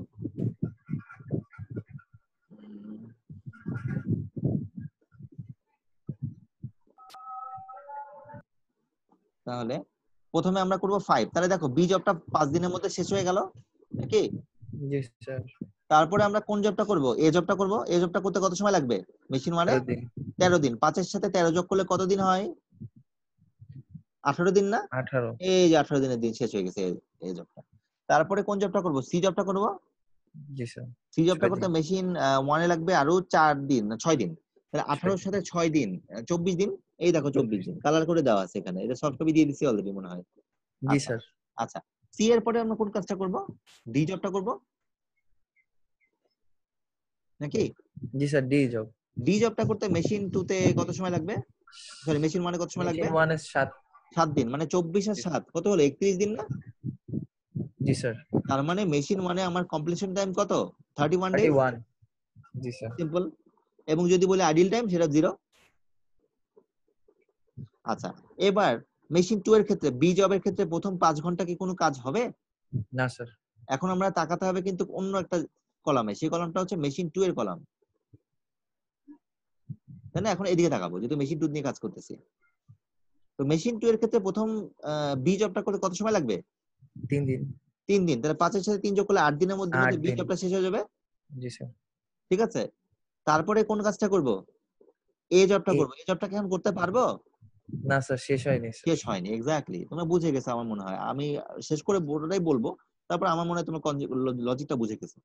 তাহলে প্রথমে আমরা করব 5। তাহলে দেখো বি জবটা 5 দিনের মধ্যে শেষ হয়ে গেল নাকি? জি স্যার। তারপরে আমরা কোন জবটা করব? এ জবটা করব। এ জবটা করতে কত সময় লাগবে? মেশিন 1 এ 13 দিন। 5 এর সাথে 13 যোগ করলে কত দিন হয়? 18 দিন না? 18। এই যে 18 দিনের দিন শেষ হয়ে গেছে এই জবটা। তারপরে কোন জবটা করব? সি জবটা করব। জি স্যার। সি জবটা করতে মেশিন 1 এ লাগবে আরো 4 দিন না 6 দিন। তাহলে 18 এর সাথে 6 দিন 24 দিন। এই দেখো 24 দিন কালার করে দেওয়া আছে এখানে, এটা সফট কপি দিয়ে দিছি অলরেডি মনে হয়। জি আচ্ছা স্যার। আচ্ছা, সি এর পরে আমরা কোন কাজটা করব? ডি জবটা করব নাকি? জি স্যার, ডি জব। ডি জবটা করতে মেশিন 2 তে কত সময় লাগবে? সরি, মেশিন 1 এ কত সময় লাগবে? মেশিন 1 এর 7 দিন, মানে 24 আর 7 কত হলো? 31 দিন না? জি স্যার। তার মানে মেশিন 1 এ আমার কমপ্লিশন টাইম কত? 31 ডেজ। 31। জি স্যার। সিম্পল। এবং যদি বলি আইডল টাইম, সেটা 0। আচ্ছা, এবার মেশিন 2 এর ক্ষেত্রে বি জবের ক্ষেত্রে প্রথম 5 ঘন্টা কি কোনো কাজ হবে? না স্যার। এখন আমরা তাকাতে হবে কিন্তু অন্য একটা কলামে, সেই কলামটা হচ্ছে মেশিন 2 এর কলাম, তাই না? এখন এদিকে তাকাবো যেহেতু মেশিন 2 নিয়ে কাজ করতেছি। তো মেশিন 2 এর ক্ষেত্রে প্রথম বি জবটা করতে কত সময় লাগবে? 3 দিন। 3 দিন। তাহলে 5 এর সাথে 3 যোগ করলে 8 দিনের মধ্যে 8 বি দিন। জবটা শেষ হয়ে যাবে। জি স্যার। ঠিক আছে, তারপরে কোন কাজটা করব? এ জবটা করব। এ জবটা কেমন করতে পারবো? না স্যার, শেষ হয়নি স্যার। শেষ হয়নি। এক্স্যাক্টলি, তোমরা বুঝে গেছো আমার মনে হয়। আমি শেষ করে পুরোটাই বলবো, তারপর আমার মনে হয় তোমরা লজিকটা বুঝে গেছো।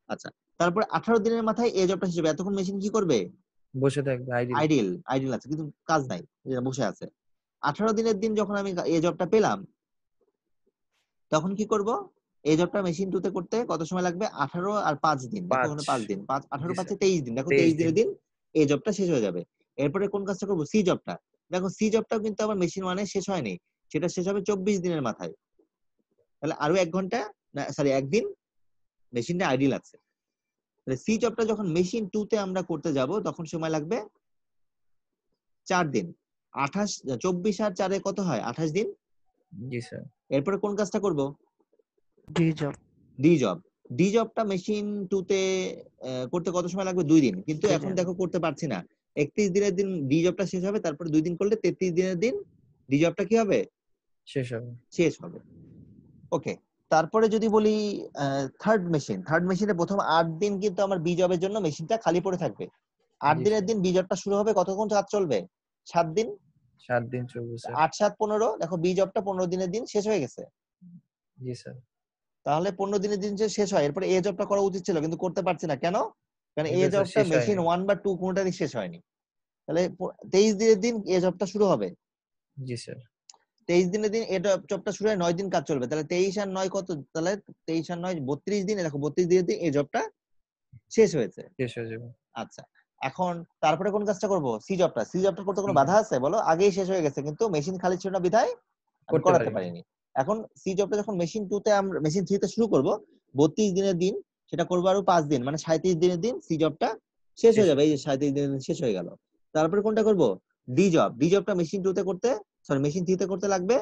আচ্ছা, তারপর 18 দিনের মাথায় এ জবটা শেষ হবে। এতক্ষণ মেশিন কি করবে? বসে থাকবে, আইডিল। আইডিল আছে, কিন্তু কাজ নাই, এটা বসে আছে। 18 দিনের দিন যখন আমি এ জবটা পেলাম, তখন কি করব? এই জবটা মেশিন 2 তে করতে কত সময় লাগবে? 18 আর 5 দিন। দেখো 5। ওখানে 5 দিন, 5 18 জি 5 স্যার। 23 দিন। দেখো 23 23 দিনের দিন। দিন এই জবটা শেষ হয়ে যাবে। এরপরে কোন কাজটা করব? সি জবটা। দেখো সি জবটাও কিন্তু আমার মেশিন 1 এ শেষ হয়নি, সেটা শেষ হবে 24 দিনের মাথায়। তাহলে আরো 1 ঘন্টা, না সরি 1 দিন মেশিনটা আইডিল আছে। তাহলে সি জবটা যখন মেশিন 2 তে আমরা করতে যাব, তখন সময় লাগবে 4 দিন। 28 24 আর 4 এ কত হয়? 28 দিন। জি স্যার। এরপরে কোন কাজটা করব? D job. D job. D জবটা মেশিন 2 তে করতে কত সময় লাগবে? 2 দিন। কিন্তু 2 এখন দিন। দেখো করতে পারছি না। 31 দিনের দিন ডি জবটা শেষ হবে, তারপরে 2 দিন করলে 33 দিনের দিন ডি জবটা কি হবে? শেষ হবে। শেষ হবে। ওকে, তারপরে যদি বলি থার্ড মেশিনে প্রথম 8 দিন কিন্তু আমার বি জবের জন্য মেশিনটা খালি পড়ে থাকবে। 8 জি দিনের স্যার। দিন বি জবটা শুরু হবে, কতক্ষণ কাজ চলবে? 7 দিন। 7 দিন চলবে স্যার। 8 7 15, দেখো বি জবটা 15 দিনের দিন শেষ হয়ে গেছে। জি স্যার। তাহলে 15 দিনের দিন যে শেষ হয়, এরপরে এ জবটা করা উচিত ছিল, কিন্তু করতে পারছি না কেন? কারণ এ বিকজ জবটা শেষ মেশিন হয়নি। 1 বা 2 কোনোটারই শেষ হয়নি। তাহলে 23 দিনের দিন এ জবটা শুরু হবে। জি স্যার। 23 দিনের দিন এ জবটা শুরু হয়, 9 দিন কাজ চলবে। তাহলে 23 আর 9 কত? তাহলে 23 আর 9 32 দিন। দেখো 32 দিনের দিন এ জবটা শেষ হয়েছে। শেষ হয়ে যাবে। আচ্ছা, এখন তারপরে কোন কাজটা করব? সি জবটা। সি জবটা করতে কোনো বাধা আছে বলো? আগেই শেষ হয়ে গেছে, কিন্তু মেশিন খালি ছিল না বিধায় আমি করতে করাতে পারিনি। পারিনি। এখন সি জবটা যখন মেশিন 2 তে আমরা মেশিন 3 তে শুরু করব, 32 দিনের দিন সেটা করব আরো 5 দিন, মানে 37 দিনের দিন সি জবটা শেষ হয়ে যাবে। এই যে 37 দিনের দিন শেষ হয়ে গেল। তারপরে কোনটা করব? D job. ডি জবটা মেশিন 2 তে করতে, সরি মেশিন 3 তে করতে লাগবে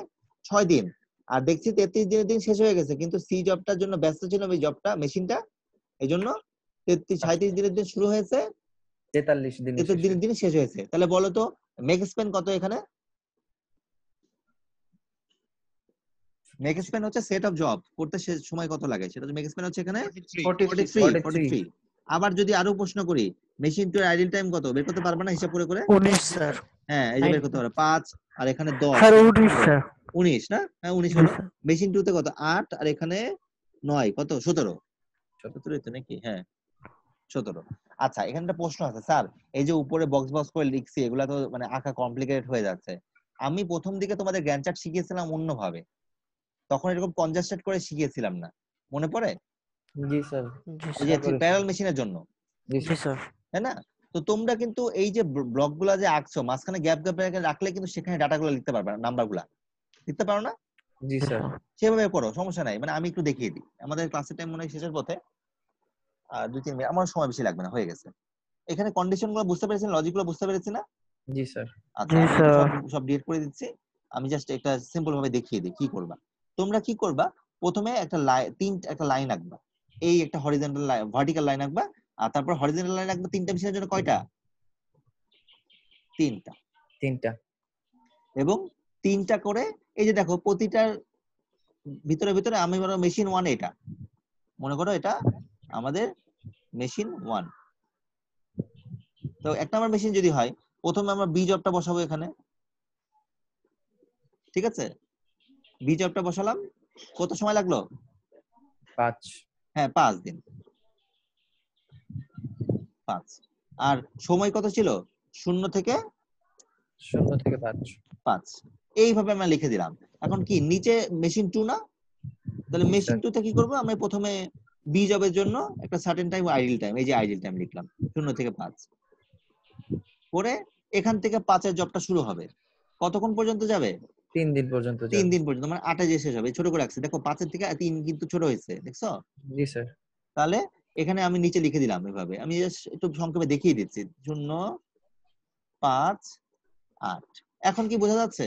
6 দিন। আর দেখছি 33 দিনের দিন শেষ হয়ে গেছে, কিন্তু সি জবটার জন্য ব্যস্ত ছিল এই জবটা মেশিনটা, এইজন্য 37 দিনের দিন শুরু হয়েছে, 43 দিনে 33 শেষ দিনের হয়ে দিন শেষ হয়েছে। তাহলে বলো তো মেক স্পেন কত এখানে? মেক স্পেন হচ্ছে সেট অফ জব করতে সময় কত লাগে, সেটা মেক স্পেন হচ্ছে এখানে 43। আবার যদি আরো প্রশ্ন করি, মেশিন টু আইডল টাইম কত বের করতে পারবে না হিসাব করে করে? 19 স্যার। হ্যাঁ, এই যে বের করতে পারো 5 আর এখানে 10, স্যার 19 স্যার। 19 না? হ্যাঁ 19 জি হলো। স্যার। মেশিন 2 তে কত? 8 আর এখানে 9, কত? 17। 17 তো নাকি? হ্যাঁ 17। আচ্ছা, এখানে একটা প্রশ্ন আছে স্যার, এই যে উপরে বক্স বক্স করে লিখছি, এগুলা তো মানে আঁকা কমপ্লিকেটেড হয়ে যাচ্ছে। আমি প্রথম দিকে তোমাদের গ্যান্ট চার্ট শিখিয়েছিলাম অন্যভাবে, তখন এরকম কনজাস্টেড করে শিখিয়েছিলাম না, মনে পড়ে? জি স্যার। জি এই যে স্যার। প্যারাল মেশিনের জন্য, জি জি স্যার। স্যার। তাই না? তো তোমরা কিন্তু এই যে ব্লক গুলা যে আঁকছো, মাঝখানে গ্যাপ গ্যাপ রাখলে কিন্তু সেখানে ডাটাগুলো লিখতে পারবে না, নাম্বার গুলা লিখতে পারো না? জি স্যার। সেভাবে করো, সমস্যা নাই। মানে আমি একটু দেখিয়ে দিই, আমাদের ক্লাসের টাইম মনে হয় শেষের পথে, আর 2-3 মিনিট, আমার সময় বেশি লাগবে না, হয়ে গেছে। এখানে কন্ডিশন গুলো বুঝতে পেরেছেন, লজিক গুলো বুঝতে পেরেছি না? জি স্যার। আচ্ছা, জি আমি স্যার। সব সব ডিলিট করে দিচ্ছি। আমি জাস্ট একটা সিম্পল ভাবে দেখিয়ে দিই কি করবা। তোমরা কি করবা, প্রথমে একটা লাইন আঁকবা, এই একটা হরিজন্টাল লাইন, ভার্টিক্যাল লাইন আঁকবা, আর তারপর হরিজন্টাল লাইন আঁকবা। 3টা মেশিনের জন্য কয়টা? 3টা। 3টা। এবং 3টা করে, এই যে দেখো প্রতিটার ভিতরে ভিতরে আমি বলো মেশিন 1 এটা, মনে করো এটা আমাদের মেশিন 1। তো 1 নম্বর মেশিন যদি হয়, প্রথমে আমরা বি জবটা বসাবো এখানে, ঠিক আছে? বি জবটা বসালাম, কত সময় লাগলো? 5। হ্যাঁ 5 দিন। 5। আর সময় কত ছিল? 0 থেকে 5। এইভাবে আমরা লিখে দিলাম। এখন কি নিচে মেশিন 2 না? তাহলে জি মেশিন স্যার। 2 তে কি করব? আমরা প্রথমে বি জবের জন্য একটা সার্টেন টাইম আইডল টাইম, এই যে আইডল টাইম লিখলাম 0 থেকে 5 করে, এখান থেকে 5 এর জবটা শুরু হবে, কতক্ষণ পর্যন্ত যাবে? 3 দিন পর্যন্ত 3 যাবে। দিন পর্যন্ত, মানে 8 এ যে শেষ হবে। ছোট করে রাখছি, দেখো 5 এর থেকে 3 কিন্তু ছোট হয়েছে, দেখছো? জি স্যার। তাহলে এখানে আমি নিচে লিখে দিলাম এভাবে, আমি জাস্ট একটু সংক্ষেপে দেখিয়ে দিচ্ছি, 0 5 8। এখন কি বোঝা যাচ্ছে?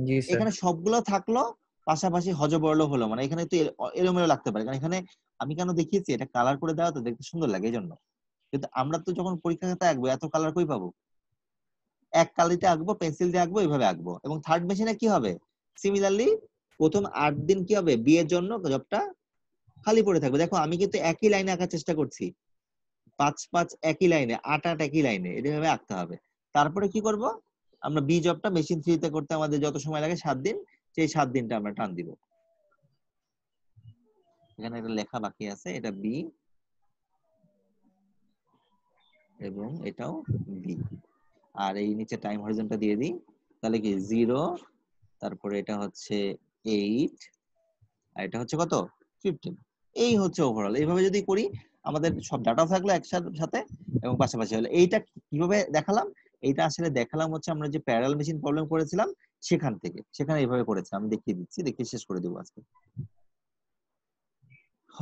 জি স্যার। এখানে সবগুলো থাকলো, পাশাপাশি হজবরল হলো, মানে এখানে তো এলোমেলো লাগতে পারে, কারণ এখানে আমি কেন দেখিয়েছি, এটা কালার করে দেওয়া তো দেখতে সুন্দর লাগে এই জন্য। কিন্তু আমরা তো যখন পরীক্ষা খাতায় আঁকবো, এত কালার কই পাবো? এক কালিতে আঁকবো, পেন্সিল দিয়ে আঁকবো, এইভাবে আঁকবো। এবং থার্ড মেশিনে কি হবে? সিমিলারলি প্রথম 8 দিন কি হবে, বি এর জন্য জবটা খালি পড়ে থাকবে। দেখো আমি কিন্তু একই লাইনে আঁকার চেষ্টা করছি, 5 5 একই লাইনে, 8 8 একই লাইনে, এভাবে আঁকতে হবে। তারপরে কি করব, আমরা বি জবটা মেশিন 3 তে করতে আমাদের যত সময় লাগে 7 দিন, সেই 7 দিনটা আমরা টান দিব। এখানে একটা লেখা বাকি আছে, এটা বি এবং এটাও বি। আর এই নিচে টাইম হরিজনটা দিয়ে দিই, তাহলে কি 0, তারপরে এটা হচ্ছে 8, আর এটা হচ্ছে কত? 15। এই হচ্ছে ওভারঅল। এইভাবে যদি করি, আমাদের সব ডাটা থাকলো একসাথে এবং পাশাপাশি হলো। এইটা কিভাবে দেখালাম? এইটা আসলে দেখালাম হচ্ছে আমরা যে প্যারালাল মেশিন প্রবলেম করেছিলাম সেখান থেকে, সেখানে এইভাবে করেছে। আমি দেখিয়ে দিচ্ছি, দেখিয়ে শেষ করে দেবো আজকে।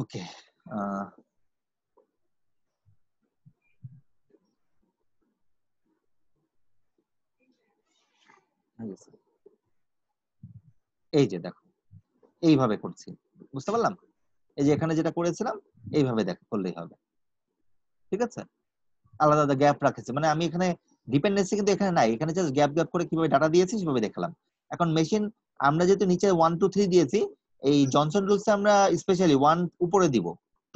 ওকে, এই যে দেখো এইভাবে করছি, বুঝতে পারলাম? এই যে এখানে যেটা করেছিলাম এইভাবে দেখো করলেই হবে, ঠিক আছে? আলাদা আলাদা গ্যাপ রাখেছে, মানে আমি এখানে ডিপেন্ডেন্সি কিন্তু এখানে নাই, এখানে জাস্ট গ্যাপ গ্যাপ করে কিভাবে ডাটা দিয়েছি সেভাবে দেখালাম। এখন মেশিন আমরা যেহেতু নিচে 1 2 3 দিয়েছি, এই জনসন রুলসে আমরা স্পেশালি 1 উপরে দিব,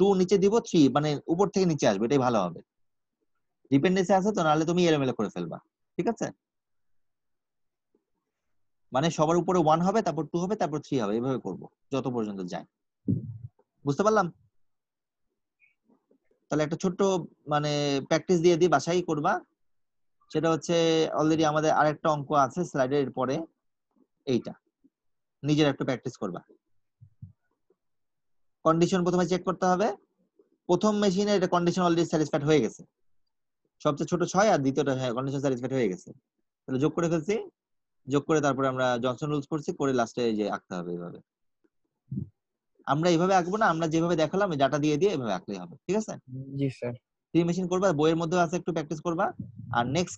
2 নিচে দিব, 3 মানে উপর থেকে নিচে আসবে, এটাই ভালো হবে। ডিপেন্ডেন্সি আছে তো, নাহলে তুমি এলোমেলো করে ফেলবা, ঠিক আছে? মানে সবার উপরে 1 হবে, তারপর 2 হবে, তারপর 3 হবে, এভাবে করব যত পর্যন্ত যায়। বুঝতে পারলাম? তাহলে একটা ছোট্ট মানে প্র্যাকটিস দিয়ে দিই, বাসায় করবা। সেটা হচ্ছে অলরেডি আমাদের আরেকটা অঙ্ক আছে স্লাইডের পরে, এইটা নিজের একটু প্র্যাকটিস করবা। কন্ডিশন প্রথমে চেক করতে হবে। প্রথম মেশিনে এটা কন্ডিশন অলরেডি স্যাটিসফাইড হয়ে গেছে, সবচেয়ে ছোট 6 আর দ্বিতীয়টা কন্ডিশন স্যাটিসফাইড হয়ে গেছে, তাহলে যোগ করে ফেলছি। যোগ করে তারপরে আমরা জনসন রুলস করছি, করে লাস্টে যে আঁকতে হবে এইভাবে। আমরা এইভাবে আঁকবো না, আমরা যেভাবে দেখালাম ডাটা দিয়ে দিয়ে এভাবে আঁকলেই হবে, ঠিক আছে? জি স্যার। থ্রি মেশিন করবা, বইয়ের মধ্যে আছে, একটু প্র্যাকটিস করবা। আর নেক্সট